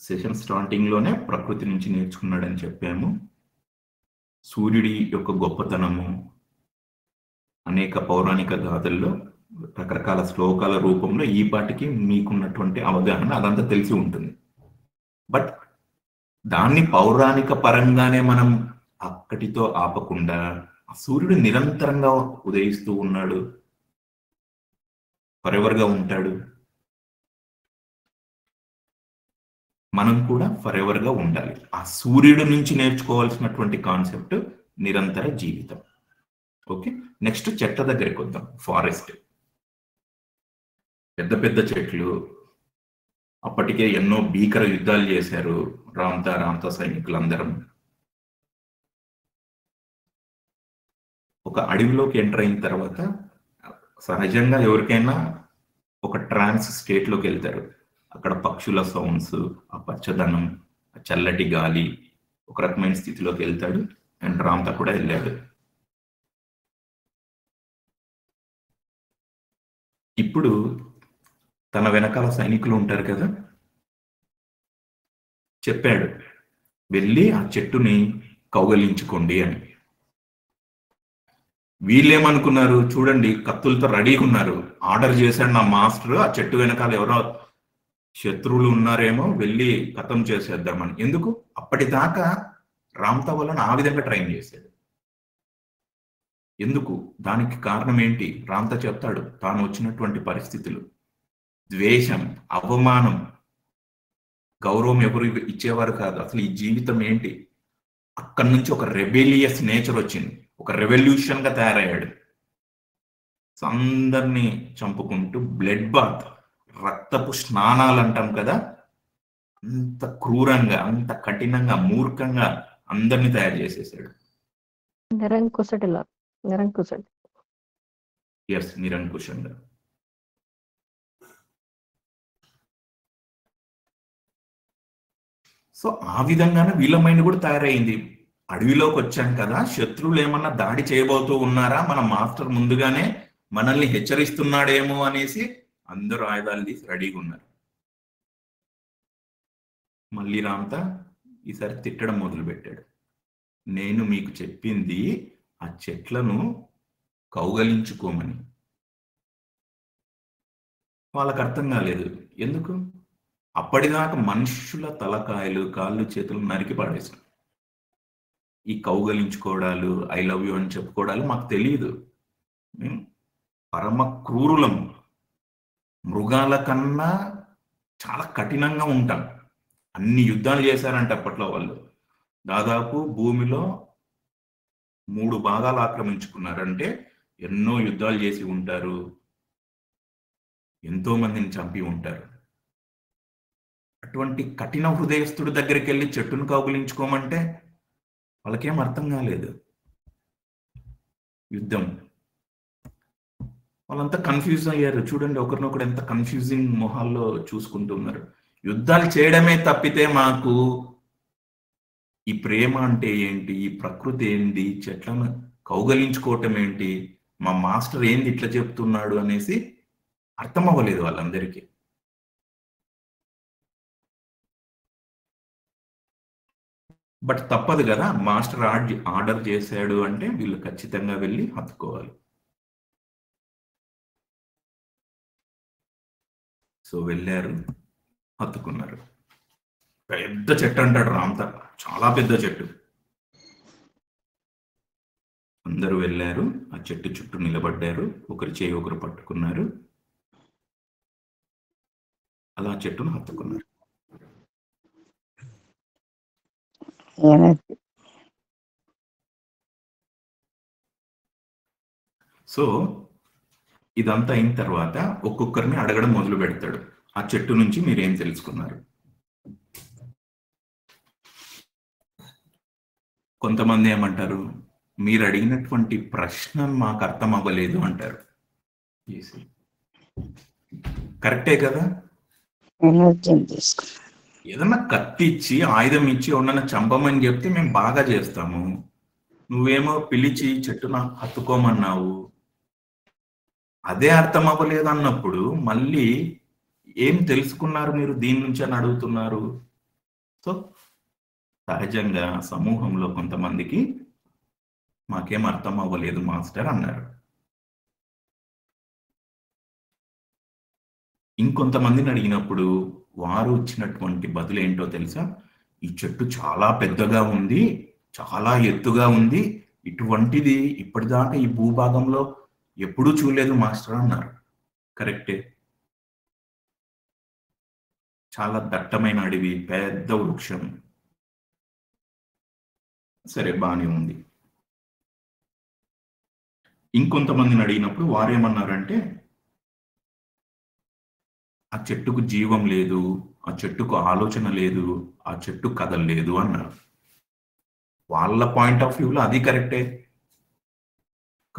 సెషన్ స్టార్టింగ్ లోనే ప్రకృతి నుంచి నేర్చుకున్నాడని చెప్పాము. సూర్యుడి యొక్క గొప్పతనము అనేక పౌరాణిక గాథల్లో రకరకాల శ్లోకాల రూపంలో ఈ పాటికి మీకున్నటువంటి అవగాహన అదంతా తెలిసి ఉంటుంది. బట్ దాన్ని పౌరాణిక పరంగానే మనం అక్కడితో ఆపకుండా సూర్యుడు నిరంతరంగా ఉదయిస్తూ ఉన్నాడు, ఫరెవర్ గా ఉంటాడు. మనం కూడా ఫరెవర్ గా ఉండాలి. ఆ సూర్యుడు నుంచి నేర్చుకోవాల్సినటువంటి కాన్సెప్ట్ నిరంతర జీవితం. ఓకే, నెక్స్ట్ చెట్ల దగ్గరికి వద్దాం. ఫారెస్ట్, పెద్ద పెద్ద చెట్లు. అప్పటికే ఎన్నో భీకర యుద్ధాలు చేశారు రామ్తా సైనికులందరం. ఒక అడవిలోకి ఎంటర్ అయిన తర్వాత సహజంగా ఎవరికైనా ఒక ట్రాన్స్ స్టేట్లోకి వెళ్తారు. అక్కడ పక్షుల సౌండ్స్, ఆ పచ్చదనం, ఆ చల్లటి గాలి, ఒక రకమైన స్థితిలోకి వెళ్తాడు. అండ్ రామ్తా కూడా వెళ్ళాడు. ఇప్పుడు తన వెనకాల సైనికులు ఉంటారు కదా, చెప్పాడు వెళ్ళి ఆ చెట్టుని కౌగలించుకోండి అని. వీళ్ళేమనుకున్నారు, చూడండి కత్తులతో రెడీగా ఉన్నారు, ఆర్డర్ చేశాడు నా మాస్టర్, ఆ చెట్టు వెనకాల ఎవరో శత్రువులు ఉన్నారేమో, వెళ్ళి ఖతం చేసేద్దామని. ఎందుకు అప్పటిదాకా రామ్తా వాళ్ళని ఆ విధంగా ట్రైన్ చేశాడు. ఎందుకు? దానికి కారణం ఏంటి? రామ్తా చెప్తాడు, తాను వచ్చినటువంటి పరిస్థితులు, ద్వేషం, అవమానం, గౌరవం ఎవరు ఇచ్చేవారు కాదు, అసలు ఈ జీవితం ఏంటి. అక్కడి నుంచి ఒక రెబెలియస్ నేచర్ వచ్చింది, ఒక రెవల్యూషన్ గా తయారయ్యాడు. అందరినీ చంపుకుంటూ బ్లడ్ బాత్, రక్తపు స్నానాలు అంటాం కదా, అంత క్రూరంగా, అంత కఠినంగా, మూర్ఖంగా అందరినీ తయారు చేసేసాడు. నిరంకుశుడిలా, నిరంకుశుడు. ఎస్, నిరంకుశంగా. సో ఆ విధంగానే వీళ్ళ మైండ్ కూడా తయారైంది. అడవిలోకి వచ్చాం కదా, శత్రువులు ఏమన్నా దాడి చేయబోతూ ఉన్నారా, మన మాస్టర్ ముందుగానే మనల్ని హెచ్చరిస్తున్నాడేమో అనేసి అందరూ ఆయుధాలు తీసి రెడీగా ఉన్నారు. మళ్ళీ రామ్తా ఈసారి తిట్టడం మొదలు పెట్టాడు. నేను మీకు చెప్పింది ఆ చెట్లను కౌగలించుకోమని. వాళ్ళకి అర్థం కాలేదు. ఎందుకు? అప్పటిదాకా మనుషుల తలకాయలు, కాళ్ళు, చేతులు నరికి పాడేశాం. ఈ కౌగలించుకోవడాలు, ఐ లవ్ యూ అని చెప్పుకోవడాలు మాకు తెలియదు. మేము పరమ క్రూరులం, మృగాల కన్నా చాలా కఠినంగా ఉంటాం. అన్ని యుద్ధాలు చేశారంటే అప్పట్లో వాళ్ళు. దాదాపు భూమిలో 3 భాగాలు ఆక్రమించుకున్నారంటే ఎన్నో యుద్ధాలు చేసి ఉంటారు, ఎంతో మందిని చంపి ఉంటారు. అటువంటి కఠిన హృదయస్థుడి దగ్గరికి వెళ్ళి చెట్టును కౌగులించుకోమంటే వాళ్ళకేం అర్థం కాలేదు. యుద్ధం, వాళ్ళంతా కన్ఫ్యూజ్ అయ్యారు. చూడండి ఒకరినొకరు ఎంత కన్ఫ్యూజింగ్ మొహాల్లో చూసుకుంటున్నారు. యుద్ధాలు చేయడమే తప్పితే మాకు ఈ ప్రేమ అంటే ఏంటి, ఈ ప్రకృతి ఏంటి, చెట్లను కౌగలించుకోవటం ఏంటి, మా మాస్టర్ ఏంది ఇట్లా చెప్తున్నాడు అనేసి అర్థం అవ్వలేదు వాళ్ళందరికీ. బట్ తప్పదు కదా, మాస్టర్ ఆర్డర్ చేశాడు అంటే వీళ్ళు ఖచ్చితంగా వెళ్ళి హత్తుకోవాలి. సో వెళ్ళారు, హత్తుకున్నారు. పెద్ద చెట్టు అంటాడు రామ్తా, చాలా పెద్ద చెట్టు. అందరూ వెళ్ళారు, ఆ చెట్టు చుట్టూ నిలబడ్డారు, ఒకరి చేయి ఒకరు పట్టుకున్నారు, అలా చెట్టును హత్తుకున్నారు. సో ఇదంతా అయిన తర్వాత ఒక్కొక్కరిని అడగడం మొదలు పెడతాడు, ఆ చెట్టు నుంచి మీరేం తెలుసుకున్నారు. కొంతమంది ఏమంటారు, మీరు అడిగినటువంటి ప్రశ్న మాకు అర్థం అవ్వలేదు అంటారు. కరెక్టే కదా. ఏదన్నా కత్తి ఇచ్చి, ఆయుధం ఇచ్చి ఎవరన్నా చంపమని చెప్తే మేము బాగా చేస్తాము. నువ్వేమో పిలిచి చెట్టున హత్తుకోమన్నావు, అదే అర్థం అవ్వలేదు అన్నప్పుడు మళ్ళీ ఏం తెలుసుకున్నారు మీరు దీని నుంచి అని అడుగుతున్నారు. సో సహజంగా సమూహంలో కొంతమందికి మాకేం అర్థం అవ్వలేదు మాస్టర్ అన్నారు. ఇంకొంతమందిని అడిగినప్పుడు వారు ఇచ్చినటువంటి బదులు ఏంటో తెలుసా, ఈ చెట్టు చాలా పెద్దగా ఉంది, చాలా ఎత్తుగా ఉంది, ఇటువంటిది ఇప్పటిదాకా ఈ భూభాగంలో ఎప్పుడూ చూడలేదు మాస్టర్ అన్నారు. కరెక్టే, చాలా దట్టమైన అడవి, పెద్ద వృక్షం, సరే బానే ఉంది. ఇంకొంతమందిని అడిగినప్పుడు వారేమన్నారంటే, ఆ చెట్టుకు జీవం లేదు, ఆ చెట్టుకు ఆలోచన లేదు, ఆ చెట్టు కదలలేదు అన్నారు. వాళ్ళ పాయింట్ ఆఫ్ వ్యూలో అది కరెక్టే.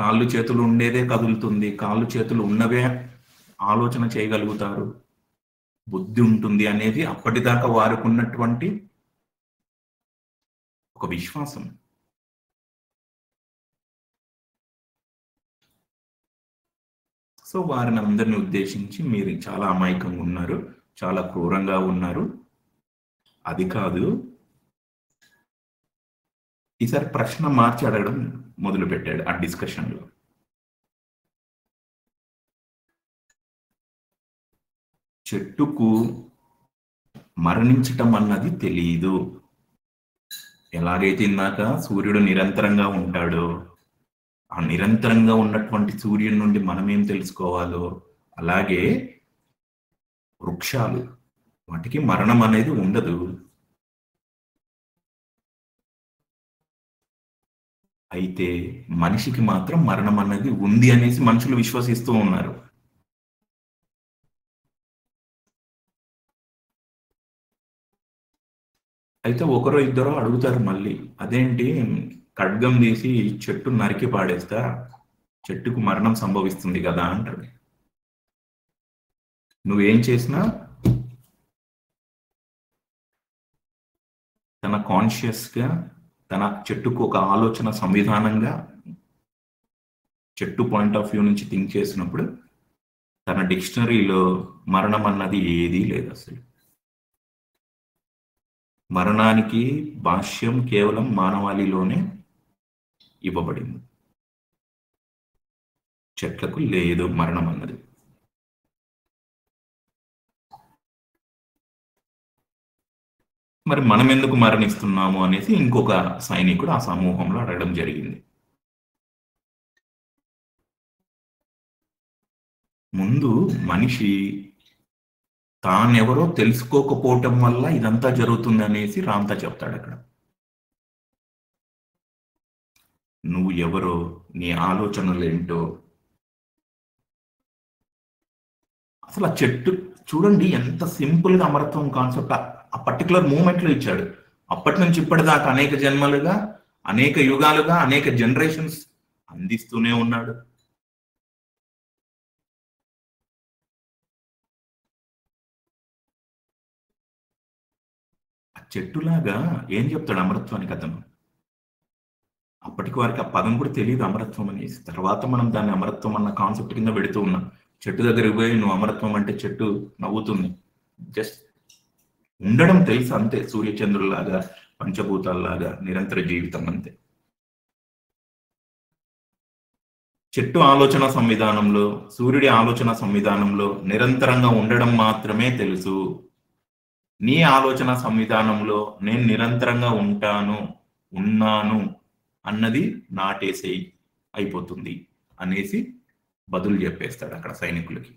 కాళ్ళు చేతులు ఉండేదే కదులుతుంది, కాళ్ళు చేతులు ఉన్నవే ఆలోచన చేయగలుగుతారు, బుద్ధి ఉంటుంది అనేది అప్పటిదాకా వారికి ఉన్నటువంటి ఒక విశ్వాసం. సో వారిని అందరిని ఉద్దేశించి మీరు చాలా అమాయకంగా ఉన్నారు, చాలా క్రూరంగా ఉన్నారు, అది కాదు. ఈసారి ప్రశ్న మార్చి అడగడం మొదలు పెట్టాడు ఆ డిస్కషన్లో. చెట్టుకు మరణించటం అన్నది తెలియదు. ఎలాగైతే ఇందాక సూర్యుడు నిరంతరంగా ఉంటాడో, ఆ నిరంతరంగా ఉన్నటువంటి సూర్యుడి నుండి మనం ఏం తెలుసుకోవాలో, అలాగే వృక్షాలు, వాటికి మరణం అనేది ఉండదు. అయితే మనిషికి మాత్రం మరణం అనేది ఉంది అనేసి మనుషులు విశ్వసిస్తూ ఉన్నారు. అయితే ఒకరో ఇద్దరో అడుగుతారు మళ్ళీ, అదేంటి ఖడ్గం తీసి చెట్టు నరికి పాడేస్తా, చెట్టుకు మరణం సంభవిస్తుంది కదా అంటాడు. నువ్వేం చేసినా తన కాన్షియస్గా తన చెట్టుకు ఒక ఆలోచన సంవిధానంగా చెట్టు పాయింట్ ఆఫ్ వ్యూ నుంచి థింక్ చేసినప్పుడు తన డిక్షనరీలో మరణం అన్నది ఏదీ లేదు. అసలు మరణానికి భాష్యం కేవలం మానవాళిలోనే ఇవ్వబడింది. చెట్లకు లేదు మరణం అన్నది. మరి మనం ఎందుకు మరణిస్తున్నాము అనేసి ఇంకొక సైనికుడు ఆ సమూహంలో అడగడం జరిగింది. ముందు మనిషి తానెవరో తెలుసుకోకపోవటం వల్ల ఇదంతా జరుగుతుంది అనేసి రామ్తా చెప్తాడు అక్కడ. నువ్వు ఎవరో, నీ ఆలోచనలు ఏంటో, అసలు ఆ చెట్టు చూడండి ఎంత సింపుల్ గా అమరత్వం కాన్సెప్ట్ ఆ పర్టికులర్ మూమెంట్ లో ఇచ్చాడు. అప్పటి నుంచి ఇప్పటిదాకా అనేక జన్మలుగా, అనేక యుగాలుగా, అనేక జనరేషన్స్ అందిస్తూనే ఉన్నాడు. ఆ చెట్టులాగా ఏం చెప్తాడు అమరత్వానికి అతను? అప్పటికి వారికి ఆ పదం కూడా తెలియదు అమరత్వం అనేసి. తర్వాత మనం దాన్ని అమరత్వం అన్న కాన్సెప్ట్ కింద పెడుతూ ఉన్నాం. చెట్టు దగ్గరికి పోయి నువ్వు అమరత్వం అంటే చెట్టు నవ్వుతుంది. జస్ట్ ఉండడం తెలుసు అంతే, సూర్యచంద్రులాగా, పంచభూతాల్లాగా, నిరంతర జీవితం అంతే. చెట్టు ఆలోచన సంవిధానంలో, సూర్యుడి ఆలోచన సంవిధానంలో నిరంతరంగా ఉండడం మాత్రమే తెలుసు. నీ ఆలోచన సంవిధానంలో నేను నిరంతరంగా ఉన్నాను అన్నది నాటేసేయి అయిపోతుంది అనేసి బదులు చెప్పేస్తాడు అక్కడ సైనికులకి.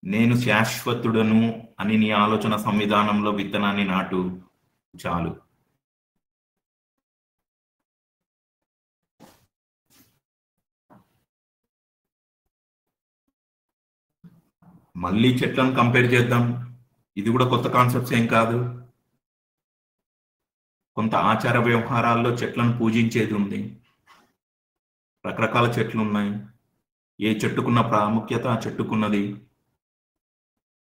నేను శాశ్వతుడను అని నీ ఆలోచన సంవిధానంలో విత్తనాన్ని నాటు చాలు. మళ్ళీ చెట్లను కంపేర్ చేద్దాం. ఇది కూడా కొత్త కాన్సెప్ట్స్ ఏం కాదు. కొంత ఆచార వ్యవహారాల్లో చెట్లను పూజించేది ఉంది. రకరకాల చెట్లు ఉన్నాయి. ఏ చెట్టుకున్న ప్రాముఖ్యత ఆ చెట్టుకున్నది.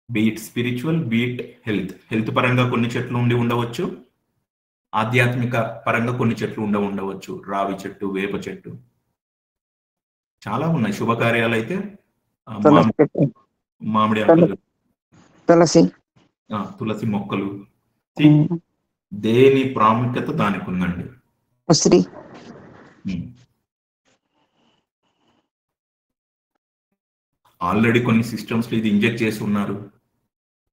బీట్ స్పిరిచువల్, బీట్ హెల్త్ పరంగా కొన్ని చెట్లు ఉండవచ్చు, ఆధ్యాత్మిక పరంగా కొన్ని చెట్లు ఉండవచ్చు. రావి చెట్టు, వేప చెట్టు చాలా ఉన్నాయి. శుభకార్యాలు అయితే మామిడి ఆకులు, తులసి మొక్కలు, దేని ప్రాముఖ్యత దానికి ఉందండి. ఆల్రెడీ కొన్ని సిస్టమ్స్ ఇది ఇంజెక్ట్ చేసి ఉన్నారు.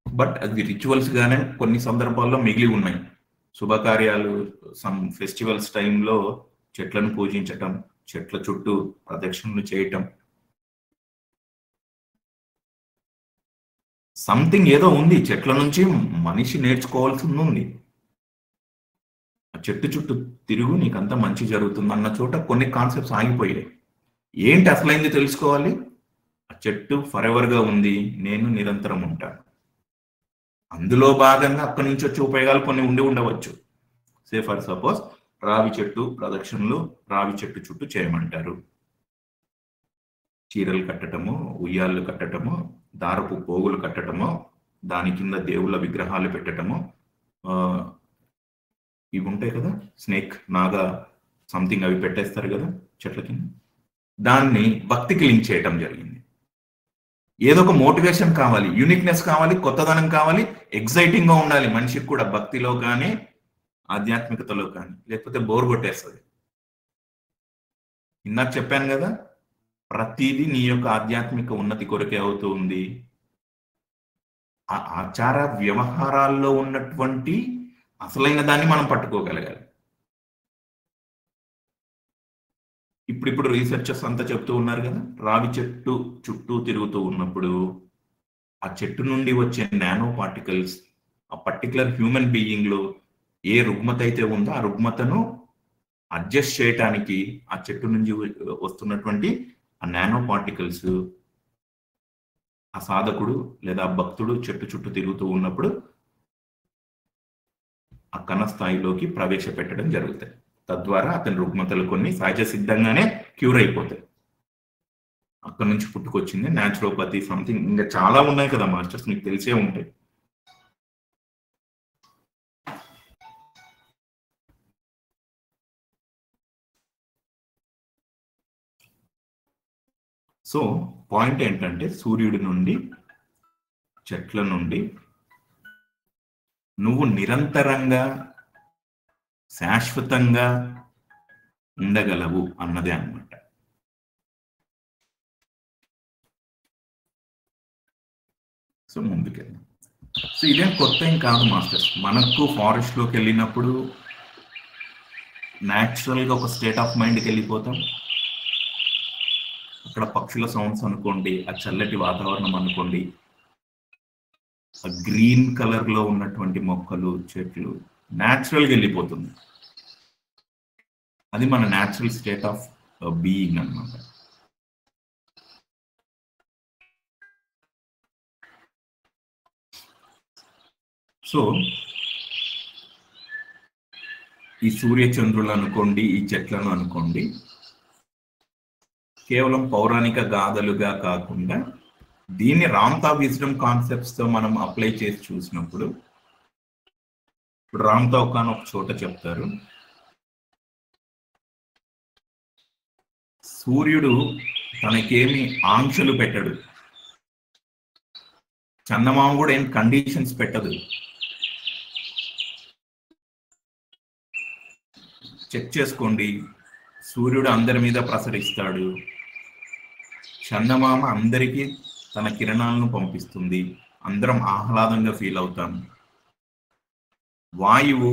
బట్ అది రిచువల్స్ గానే కొన్ని సందర్భాల్లో మిగిలి ఉన్నాయి. శుభకార్యాలు, సమ్ ఫెస్టివల్స్ టైంలో చెట్లను పూజించటం, చెట్ల చుట్టూ ప్రదక్షిణలు చేయటం, సంథింగ్ ఏదో ఉంది. చెట్ల నుంచి మనిషి నేర్చుకోవాల్సింది ఉంది. ఆ చెట్టు చుట్టూ తిరుగు, నీకంతా మంచి జరుగుతుంది అన్న చోట కొన్ని కాన్సెప్ట్స్ ఆగిపోయాయి. ఏంటి అసలైంది తెలుసుకోవాలి. ఆ చెట్టు ఫర్ ఎవర్ గా ఉంది, నేను నిరంతరం ఉంటాను. అందులో భాగంగా అక్కడి నుంచి వచ్చే ఉపయోగాలు కొన్ని ఉండవచ్చు. సే ఫర్ సపోజ్ రావి చెట్టు ప్రదక్షిణలు రావి చెట్టు చుట్టూ చేయమంటారు. చీరలు కట్టటము, ఉయ్యాళ్ళు కట్టటము, దారపు పోగులు కట్టటము, దాని కింద దేవుళ్ళ విగ్రహాలు పెట్టటము, ఇవి ఉంటాయి కదా, స్నేక్, నాగా సంథింగ్, అవి పెట్టేస్తారు కదా చెట్ల కింద. దాన్ని భక్తికి లింక్ చేయటం జరిగింది. ఏదో ఒక మోటివేషన్ కావాలి, యూనిక్నెస్ కావాలి, కొత్తదనం కావాలి, ఎగ్జైటింగ్ గా ఉండాలి మనిషికి కూడా, భక్తిలో కానీ ఆధ్యాత్మికతలో కానీ, లేకపోతే బోర్ కొట్టేస్తుంది. ఇందాక చెప్పాను కదా, ప్రతిదీ నీ యొక్క ఆధ్యాత్మిక ఉన్నతి కొరకే అవుతూ ఉంది. ఆ ఆచార వ్యవహారాల్లో ఉన్నటువంటి అసలైన దాన్ని మనం పట్టుకోగలగాలి. ఇప్పుడు రీసెర్చర్స్ అంతా చెప్తూ ఉన్నారు కదా, రావి చెట్టు చుట్టూ తిరుగుతూ ఉన్నప్పుడు ఆ చెట్టు నుండి వచ్చే నానో పార్టికల్స్ ఆ పర్టికులర్ హ్యూమన్ బీయింగ్ లో ఏ రుగ్మత అయితే ఉందో ఆ రుగ్మతను అడ్జస్ట్ చేయటానికి ఆ చెట్టు నుంచి వస్తున్నటువంటి ఆ నానో పార్టికల్స్ ఆ సాధకుడు లేదా భక్తుడు చెట్టు చుట్టూ తిరుగుతూ ఉన్నప్పుడు ఆ కణ స్థాయిలోకి ప్రవేశపెట్టడం జరుగుతాయి. తద్వారా అతని రుగ్మతలు కొన్ని సహజ సిద్ధంగానే క్యూర్ అయిపోతాయి. అక్కడ నుంచి పుట్టుకొచ్చింది న్యాచురోపతి సంథింగ్, ఇంకా చాలా ఉన్నాయి కదా మాస్టర్స్, మీకు తెలిసే ఉంటాయి. సో పాయింట్ ఏంటంటే, సూర్యుడి నుండి, చెట్ల నుండి నువ్వు నిరంతరంగా శాశ్వతంగా ఉండగలవు అన్నదే అన్నమాట. సో ముందుకెళ్దాం. సో ఇదేం కొత్త ఏం కాదు మాస్టర్స్. మనకు ఫారెస్ట్ లోకి వెళ్ళినప్పుడు న్యాచురల్ గా ఒక స్టేట్ ఆఫ్ మైండ్కి వెళ్ళిపోతాం. అక్కడ పక్షుల సౌండ్స్ అనుకోండి, ఆ చల్లటి వాతావరణం అనుకోండి, ఆ గ్రీన్ కలర్ లో ఉన్నటువంటి మొక్కలు, చెట్లు, న్యాచురల్గా వెళ్ళిపోతుంది. అది మన న్యాచురల్ స్టేట్ ఆఫ్ బీయింగ్ అన్నమాట. సో ఈ సూర్య చంద్రులు అనుకోండి, ఈ చెట్లను అనుకోండి, కేవలం పౌరాణిక గాథలుగా కాకుండా దీన్ని రామ్తా విజ్డమ్ కాన్సెప్ట్స్ తో మనం అప్లై చేసి చూసినప్పుడు, ఇప్పుడు రామ్తా ఒక చోట చెప్తారు, సూర్యుడు తనకేమి ఆంక్షలు పెట్టడు, చందమామ కూడా ఏం కండిషన్స్ పెట్టదు. చెక్ చేసుకోండి, సూర్యుడు అందరి మీద ప్రసరిస్తాడు, చందమామ అందరికీ తన కిరణాలను పంపిస్తుంది, అందరం ఆహ్లాదంగా ఫీల్ అవుతాం, వాయువు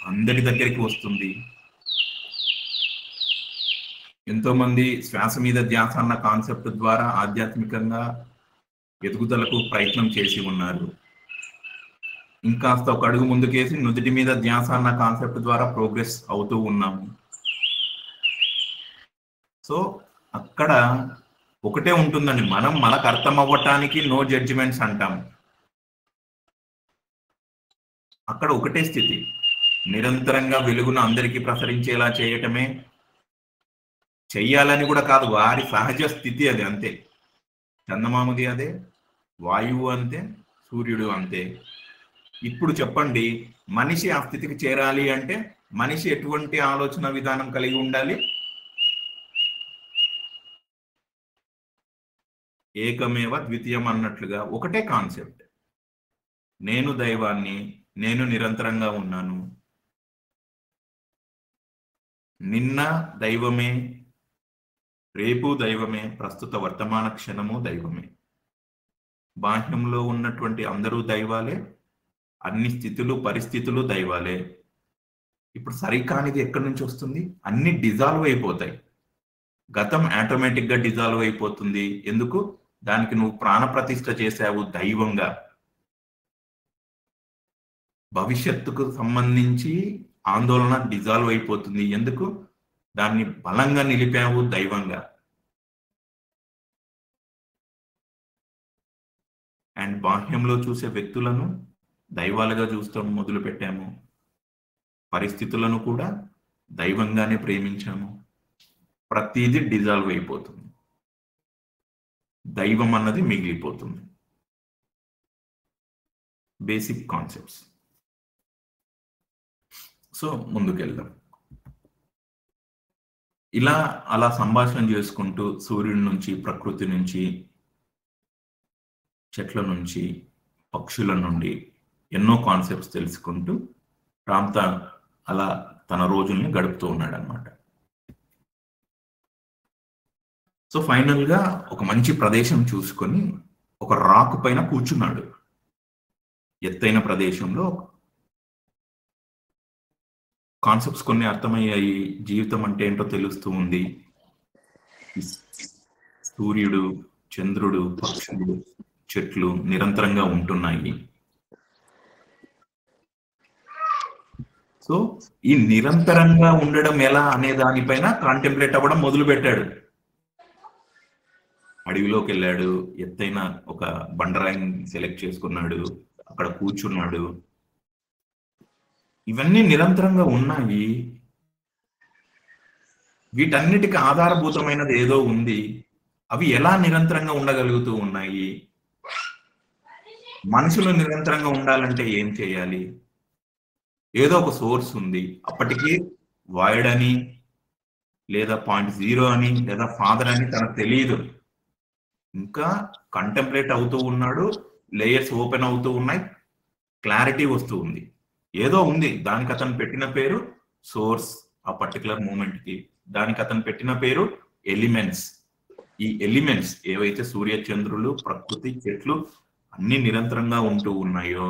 అందరి దగ్గరికి వస్తుంది. ఎంతో మంది శ్వాస మీద ధ్యాస అన్న కాన్సెప్ట్ ద్వారా ఆధ్యాత్మికంగా ఎదుగుదలకు ప్రయత్నం చేసి ఉన్నారు. ఇంకాస్త ఒక అడుగు ముందుకేసి నుదుటి మీద ధ్యాస అన్న కాన్సెప్ట్ ద్వారా ప్రోగ్రెస్ అవుతూ ఉన్నాము. సో అక్కడ ఒకటే ఉంటుందండి, మనం మనకు అర్థం అవ్వటానికి నో జడ్జిమెంట్స్ అంటాం. అక్కడ ఒకటే స్థితి, నిరంతరంగా వెలుగును అందరికీ ప్రసరించేలా చేయటమే, చెయ్యాలని కూడా కాదు, వారి సహజ స్థితి అది, అంతే. చందమామది అదే, వాయువు అంతే, సూర్యుడు అంతే. ఇప్పుడు చెప్పండి, మనిషి ఆ స్థితికి చేరాలి అంటే మనిషి ఎటువంటి ఆలోచన విధానం కలిగి ఉండాలి? ఏకమేవ ద్వితీయం అన్నట్లుగా ఒకటే కాన్సెప్ట్, నేను దైవాన్ని, నేను నిరంతరంగా ఉన్నాను, నిన్న దైవమే, రేపు దైవమే, ప్రస్తుత వర్తమాన క్షణము దైవమే. బాహ్యంలో ఉన్నటువంటి అందరూ దైవాలే, అన్ని స్థితులు పరిస్థితులు దైవాలే. ఇప్పుడు సరికానిది ఎక్కడి నుంచి వస్తుంది? అన్ని డిజాల్వ్ అయిపోతాయి. గతం ఆటోమేటిక్ గా డిజాల్వ్ అయిపోతుంది. ఎందుకు? దానికి నువ్వు ప్రాణ ప్రతిష్ఠ చేసావు దైవంగా. భవిష్యత్తుకు సంబంధించి ఆందోళన డిజాల్వ్ అయిపోతుంది. ఎందుకు? దాన్ని బలంగా నిలిపావు దైవంగా. అండ్ బాహ్యంలో చూసే వ్యక్తులను దైవాలుగా చూస్తాం మొదలు పెట్టాము, పరిస్థితులను కూడా దైవంగానే ప్రేమించాము, ప్రతిదీ డిజాల్వ్ అయిపోతుంది, దైవం అన్నది మిగిలిపోతుంది. Basic concepts. సో ముందుకెళ్దాం. అలా సంభాషణ చేసుకుంటూ సూర్యుడి నుంచి, ప్రకృతి నుంచి, చెట్ల నుంచి, పక్షుల నుండి ఎన్నో కాన్సెప్ట్స్ తెలుసుకుంటూ రామ్తా అలా తన రోజుల్ని గడుపుతూ ఉన్నాడు అనమాట. సో ఫైనల్ గా ఒక మంచి ప్రదేశం చూసుకొని ఒక రాక్ పైన కూర్చున్నాడు. ఎత్తైన ప్రదేశంలో కాన్సెప్ట్స్ కొన్ని అర్థమయ్యాయి. జీవితం అంటే ఏంటో తెలుస్తూ ఉంది. సూర్యుడు, చంద్రుడు, పక్షులు, చెట్లు నిరంతరంగా ఉంటున్నాయి. సో ఈ నిరంతరంగా ఉండడం ఎలా అనే దానిపైన కాంటెంప్లేట్ అవ్వడం మొదలు పెట్టాడు. అడవిలోకి వెళ్ళాడు, ఎత్తైన ఒక బండరాయిని సెలెక్ట్ చేసుకున్నాడు, అక్కడ కూర్చున్నాడు. ఇవన్నీ నిరంతరంగా ఉన్నాయి. వీటన్నిటికి ఆధారభూతమైనది ఏదో ఉంది. అవి ఎలా నిరంతరంగా ఉండగలుగుతూ ఉన్నాయి? మనుషులు నిరంతరంగా ఉండాలంటే ఏం చేయాలి? ఏదో ఒక సోర్స్ ఉంది. అప్పటికి వాయిడ్ అని, లేదా 0.0 అని, లేదా ఫాదర్ అని తనకు తెలియదు. ఇంకా కంటెంప్లేట్ అవుతూ ఉన్నాడు, లేయర్స్ ఓపెన్ అవుతూ ఉన్నాయి, క్లారిటీ వస్తూ ఉంది. ఏదో ఉంది. దానికి అతను పెట్టిన పేరు సోర్స్. ఆ పర్టికులర్ మూమెంట్ కి దానికి అతను పెట్టిన పేరు ఎలిమెంట్స్. ఈ ఎలిమెంట్స్ ఏవైతే సూర్య, చంద్రులు, ప్రకృతి, చెట్లు అన్ని నిరంతరంగా ఉంటూ ఉన్నాయో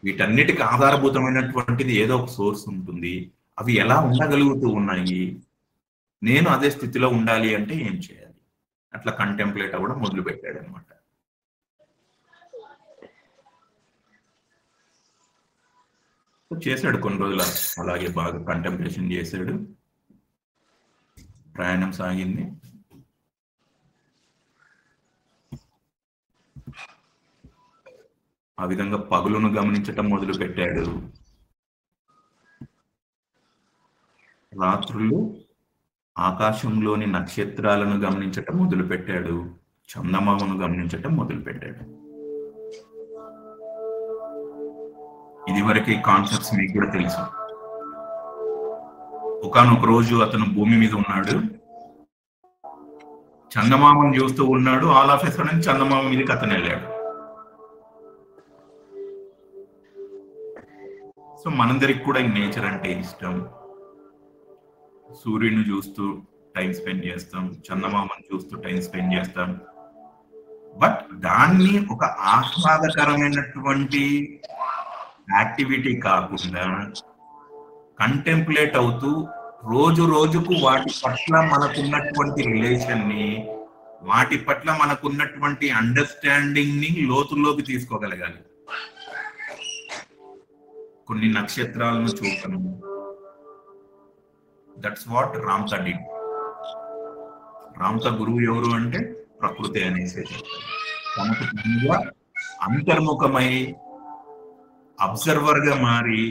వీటన్నిటికి ఆధారభూతమైనటువంటిది ఏదో ఒక సోర్స్ ఉంటుంది. అవి ఎలా ఉండగలుగుతూ ఉన్నాయి? నేను అదే స్థితిలో ఉండాలి అంటే ఏం చేయాలి? అట్లా కంటెంప్లేట్ అవ్వడం మొదలు పెట్టాడు అనమాట. చేశాడు కొన్ని రోజులు అలాగే బాగా కంటెంప్లేషన్ చేశాడు. ప్రయాణం సాగింది. ఆ విధంగా పగులును గమనించటం మొదలు పెట్టాడు. రాత్రులు ఆకాశంలోని నక్షత్రాలను గమనించటం మొదలు పెట్టాడు. చందమామను గమనించటం మొదలు పెట్టాడు. ఇదివరకు కాన్సెప్ట్స్ మీకు కూడా తెలుసు. ఒకానొక రోజు అతను భూమి మీద ఉన్నాడు, చందమామను చూస్తూ ఉన్నాడు. ఆల్ ఆఫ్ ఎ సడన్ చందమామ మీదకి అతను వెళ్ళాడు. సో మనందరికి కూడా ఈ నేచర్ అంటే ఇష్టం. సూర్యుడిని చూస్తూ టైం స్పెండ్ చేస్తాం, చందమామను చూస్తూ టైం స్పెండ్ చేస్తాం. బట్ దాన్ని ఒక ఆహ్లాదకరమైనటువంటి యాక్టివిటీ కాకుండా కంటెంప్లేట్ అవుతూ రోజు రోజుకు వాటి పట్ల మనకున్నటువంటి రిలేషన్ ని, వాటి పట్ల మనకున్నటువంటి అండర్స్టాండింగ్ ని లోతుల్లోకి తీసుకోగలగాలి. కొన్ని నక్షత్రాలను చూడటం. That's what Ramtha did. Ramtha గురువు ఎవరు అంటే ప్రకృతి అనేసి తనకు తానుగా అంతర్ముఖమై అబ్జర్వర్ గా మారి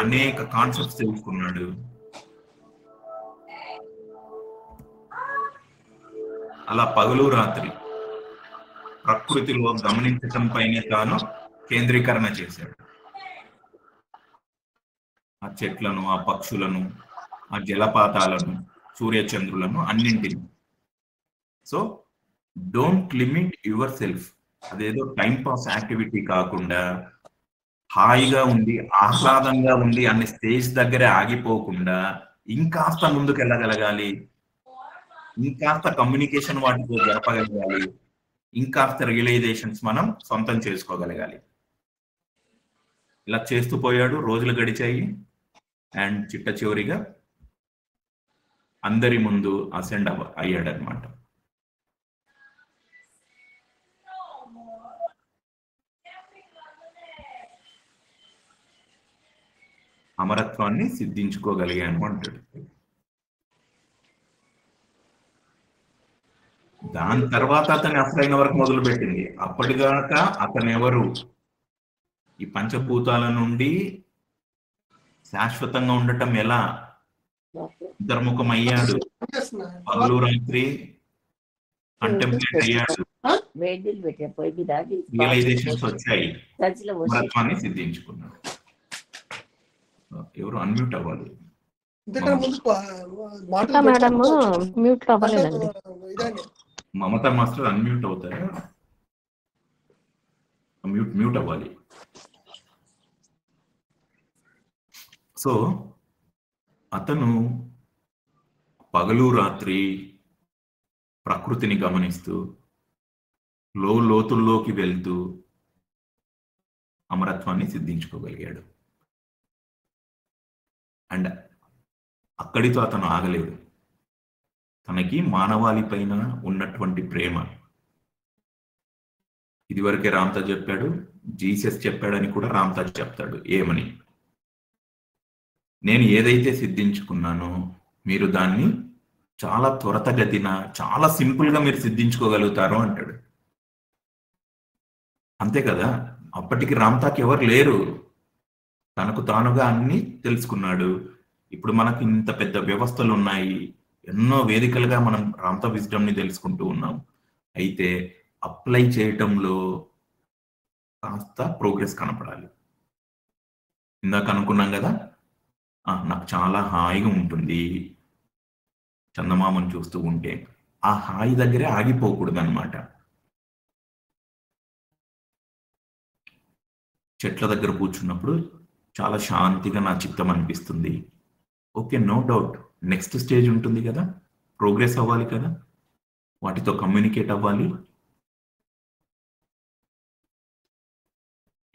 అనేక కాన్సెప్ట్స్ తెలుసుకున్నాడు. అలా పగలు రాత్రి ప్రకృతిలో గమనించటం పైనే తాను కేంద్రీకరణ చేశాడు. ఆ చెట్లను, ఆ పక్షులను, ఆ జలపాతాలను, సూర్యచంద్రులను అన్నింటిని. So don't limit your self. అదేదో టైం పాస్ యాక్టివిటీ కాకుండా హాయిగా ఉండి ఆహ్లాదంగా ఉండి అన్ని స్టేజ్ దగ్గరే ఆగిపోకుండా ఇంకాస్త ముందుకు వెళ్ళగలగాలి, ఇంకాస్త కమ్యూనికేషన్ వాటితో జరపగలగాలి, ఇంకాస్త రియలైజేషన్స్ మనం సొంతం చేసుకోగలగాలి. ఇలా చేస్తూ పోయాడు. రోజులు గడిచాయి. అండ్ చిట్ట చివరిగా అందరి ముందు అసెండ్ అయ్యాడనమాట. అమరత్వాన్ని సిద్ధించుకోగలిగాను అంటాడు. దాని తర్వాత అతని అసలైన వరకు మొదలు పెట్టింది. అప్పటిదాకా అతను ఎవరు? ఈ పంచభూతాల నుండి శాశ్వతంగా ఉండటం ఎలా, అంతర్ముఖం అయ్యాడు, పగలు రాత్రి కంటెంప్లేట్ అయ్యాడు, వేడిలు పెట్టే పొయ్యి మీద రియలైజేషన్స్ వచ్చాయి, సంచిలో పోసి అమరత్వాన్ని సిద్ధించుకున్నాడు. ఎవరు అన్మ్యూట్ అవ్వాలి? ఇంకా మేడం మ్యూట్ అవ్వలేదండి. మమతా మాస్టర్ అన్మ్యూట్ అవుతారా? మ్యూట్ అవ్వాలి. సో అతను పగలు రాత్రి ప్రకృతిని గమనిస్తూ లోతుల్లోకి వెళ్తూ అమరత్వాన్ని సిద్ధించుకోగలిగాడు. అండ్ అక్కడితో అతను ఆగలేదు. తనకి మానవాళి పైన ఉన్నటువంటి ప్రేమ, ఇదివరకే రామ్తా చెప్పాడు, జీసస్ చెప్పాడని కూడా రామ్తా చెప్తాడు. ఏమని? నేను ఏదైతే సిద్ధించుకున్నానో మీరు దాన్ని చాలా త్వరితగతిన చాలా సింపుల్ గా మీరు సిద్ధించుకోగలుగుతారు అంటాడు. అంతే కదా, అప్పటికి రామ్తాకి ఎవరు లేరు, తనకు తానుగా అన్ని తెలుసుకున్నాడు. ఇప్పుడు మనకి ఇంత పెద్ద వ్యవస్థలు ఉన్నాయి, ఎన్నో వేదికలుగా మనం రామ్తా విజ్డమ్ ని తెలుసుకుంటూ ఉన్నాం. అయితే అప్లై చేయటంలో కాస్త ప్రోగ్రెస్ కనపడాలి. ఇందాక అనుకున్నాం కదా, నాకు చాలా హాయిగా ఉంటుంది చందమామను చూస్తూ ఉంటే, ఆ హాయి దగ్గరే ఆగిపోకూడదు అనమాట. చెట్ల దగ్గర కూర్చున్నప్పుడు చాలా శాంతిగా నా చిత్తం అనిపిస్తుంది. Okay, no doubt next stage ఉంటుంది కదా, ప్రోగ్రెస్ అవ్వాలి కదా, వాటితో కమ్యూనికేట్ అవ్వాలి.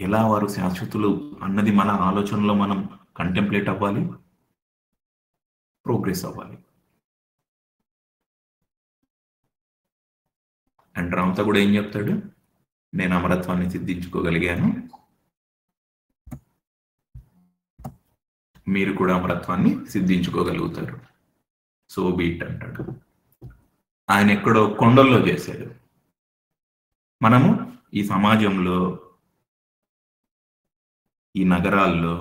ఎలా వారు శాశ్వతులు అన్నది మన ఆలోచనలో మనం కంటెంప్లేట్ అవ్వాలి, ప్రోగ్రెస్ అవ్వాలి. అండ్ రామ్తా కూడా ఏం చెప్తాడు? నేను అమరత్వాన్ని సిద్ధించుకోగలిగాను, మీరు కూడా అమరత్వాన్ని సిద్ధించుకోగలుగుతారు, సో బీట్ అంటాడు. ఆయన ఎక్కడో కొండల్లో చేశాడు. మనము ఈ సమాజంలో, ఈ నగరాల్లో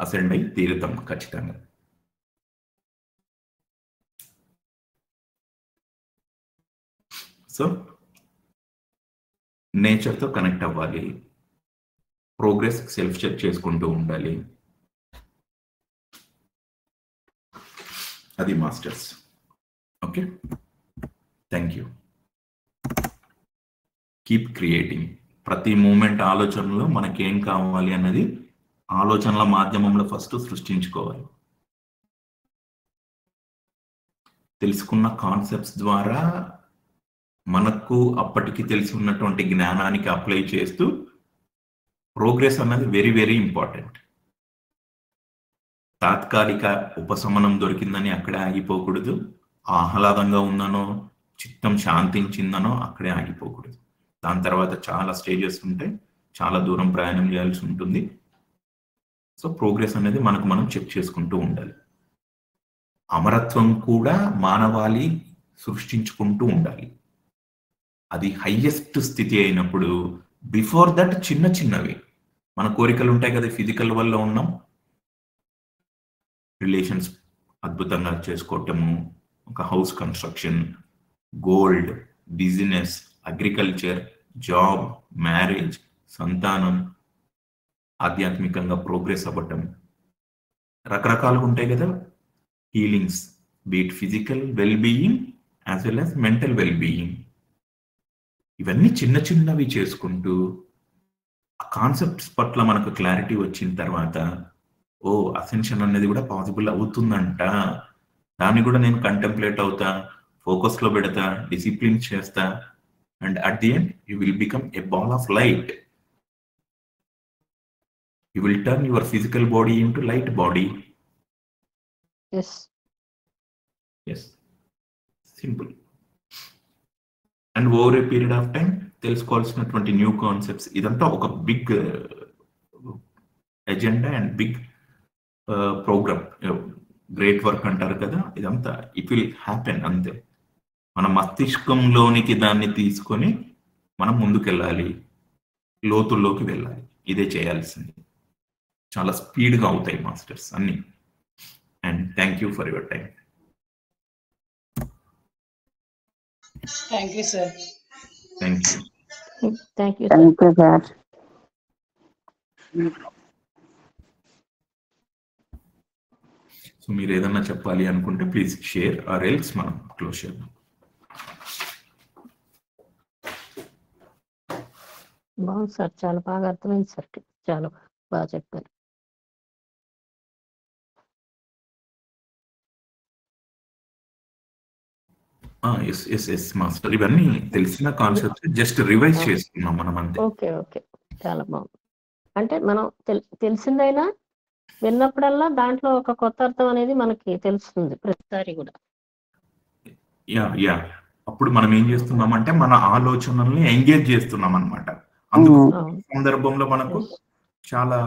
అసెండ్ అయి తీరుతాం ఖచ్చితంగా. సో నేచర్తో కనెక్ట్ అవ్వాలి, ప్రోగ్రెస్ సెల్ఫ్ చెక్ చేసుకుంటూ ఉండాలి. అది masters. Okay, thank you. Keep creating. ప్రతి మూమెంట్ ఆలోచనలో మనకేం కావాలి అన్నది ఆలోచనల మాధ్యమంలో ఫస్ట్ సృష్టించుకోవాలి. తెలుసుకున్న కాన్సెప్ట్స్ ద్వారా మనకు అప్పటికి తెలిసి ఉన్నటువంటి జ్ఞానానికి అప్లై చేస్తూ ప్రోగ్రెస్ అన్నది వెరీ వెరీ ఇంపార్టెంట్. తాత్కాలిక ఉపశమనం దొరికిందని అక్కడే ఆగిపోకూడదు, ఆహ్లాదంగా ఉందనో చిత్తం శాంతించిందనో అక్కడే ఆగిపోకూడదు. దాని తర్వాత చాలా స్టేజెస్ ఉంటాయి, చాలా దూరం ప్రయాణం చేయాల్సి ఉంటుంది. సో ప్రోగ్రెస్ అనేది మనకు మనం చెక్ చేసుకుంటూ ఉండాలి. అమరత్వం కూడా మానవాళి సృష్టించుకుంటూ ఉండాలి. అది హైయెస్ట్ స్థితి అయినప్పుడు బిఫోర్ దట్ చిన్న చిన్నవి మన కోరికలు ఉంటాయి కదా, ఫిజికల్ వల్ల ఉన్నాం, రిలేషన్స్ అద్భుతంగా చేసుకోవటము, ఒక house construction, gold, business, agriculture, job, marriage, సంతానం, ఆధ్యాత్మికంగా ప్రోగ్రెస్ అవ్వటం, రకరకాలుగా ఉంటాయి కదా healings, beat physical well being as well as mental well being. ఇవన్నీ చిన్న చిన్నవి చేసుకుంటూ ఆ కాన్సెప్ట్స్ పట్ల మనకు క్లారిటీ వచ్చిన తర్వాత, ఓ అసెన్షన్ అనేది కూడా పాసిబుల్ అవుతుందంట, దాన్ని కూడా నేను కంటెంప్లేట్ అవుతా, ఫోకస్ లో పెడతా, డిసిప్లిన్ చేస్తా, and at the end you will become a ball of light. You will turn your physical body into light body. Yes, simple. And over a period of time తెలుసుకోవాల్సినటువంటి new concepts, ఇదంతా ఒక big agenda and big programme, great work అంటారు కదా, ఇదంతా it will happen అంతే. మన మస్తిష్కంలోనికి దాన్ని తీసుకొని మనం ముందుకెళ్ళాలి, లోతుల్లోకి వెళ్ళాలి, ఇదే చేయాల్సింది. చాలా స్పీడ్గా అవుతాయి మాస్టర్స్ అన్ని. And thank you for your time. Thank you sir. Thank you. Thank you sir. Thank you sir. So మీరు ఏదన్నా చెప్పాలి అనుకుంటే ప్లీజ్ షేర్ ఆర్ ఎల్స్ మనం క్లోజ్ చేద్దాం. బాగుంది సార్, చాలా బాగా అర్థమైంది సార్, చాలా బాగా చెప్పారు. ఎస్ మాస్టర్, ఇవన్నీ తెలిసిన కాన్సెప్ట్స్, జస్ట్ రివైజ్ చేసుకున్నాం మనం అంతే. ఓకే ఓకే, చాలా బాగుంది. అంటే మనం తెలిసిందైనా విన్నప్పుడల్లా దాంట్లో ఒక కొత్త అర్థం అనేది మనకి తెలుస్తుంది ప్రతిసారి కూడా. యా అప్పుడు మనం ఏం చేస్తున్నామంటే మన ఆలోచనల్ని ఎంగేజ్ చేస్తున్నాం అనమాట. అందుకు సందర్భంలో మనకు చాలా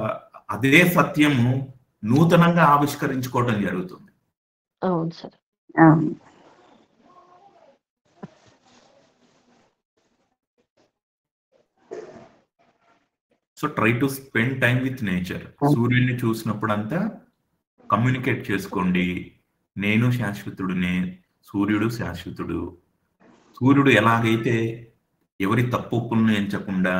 అదే సత్యము నూతనంగా ఆవిష్కరించుకోవడం జరుగుతుంది. అవును sir. So try to spend time with nature. సూర్యుడిని చూసినప్పుడు అంతా కమ్యూనికేట్ చేసుకోండి, నేను శాశ్వతుడునే, సూర్యుడు శాశ్వతుడు. సూర్యుడు ఎలాగైతే ఎవరి తప్పులను ఎంచకుండా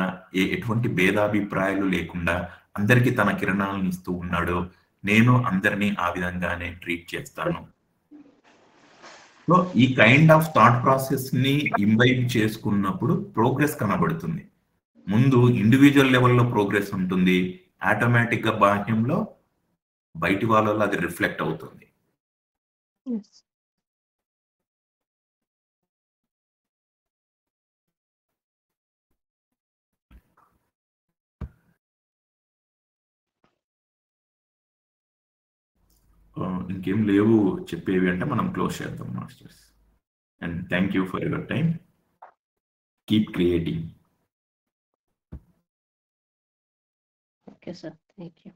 ఎటువంటి భేదాభిప్రాయాలు లేకుండా అందరికీ తన కిరణాలను ఇస్తూ ఉన్నాడో, నేను అందరినీ ఆ విధంగానే ట్రీట్ చేస్తాను. సో ఈ కైండ్ ఆఫ్ థాట్ ప్రాసెస్ ని ఇంబైబ్ చేసుకున్నప్పుడు ప్రోగ్రెస్ కనబడుతుంది. ముందు ఇండివిజువల్ లెవెల్లో ప్రోగ్రెస్ ఉంటుంది, ఆటోమేటిక్ గా బాహ్యంలో బయటి వాళ్ళలో అది రిఫ్లెక్ట్ అవుతుంది. ఇంకేం లేవు చెప్పేవి అంటే మనం క్లోజ్ చేద్దాం masters. And thank you for your time. Keep creating. Okay sir, thank you.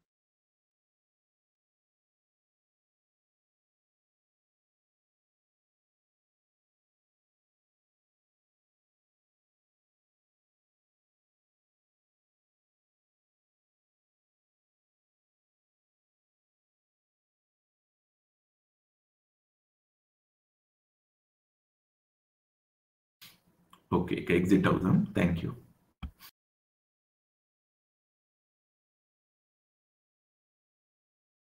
Okay, exit అవుదాం. Thank you.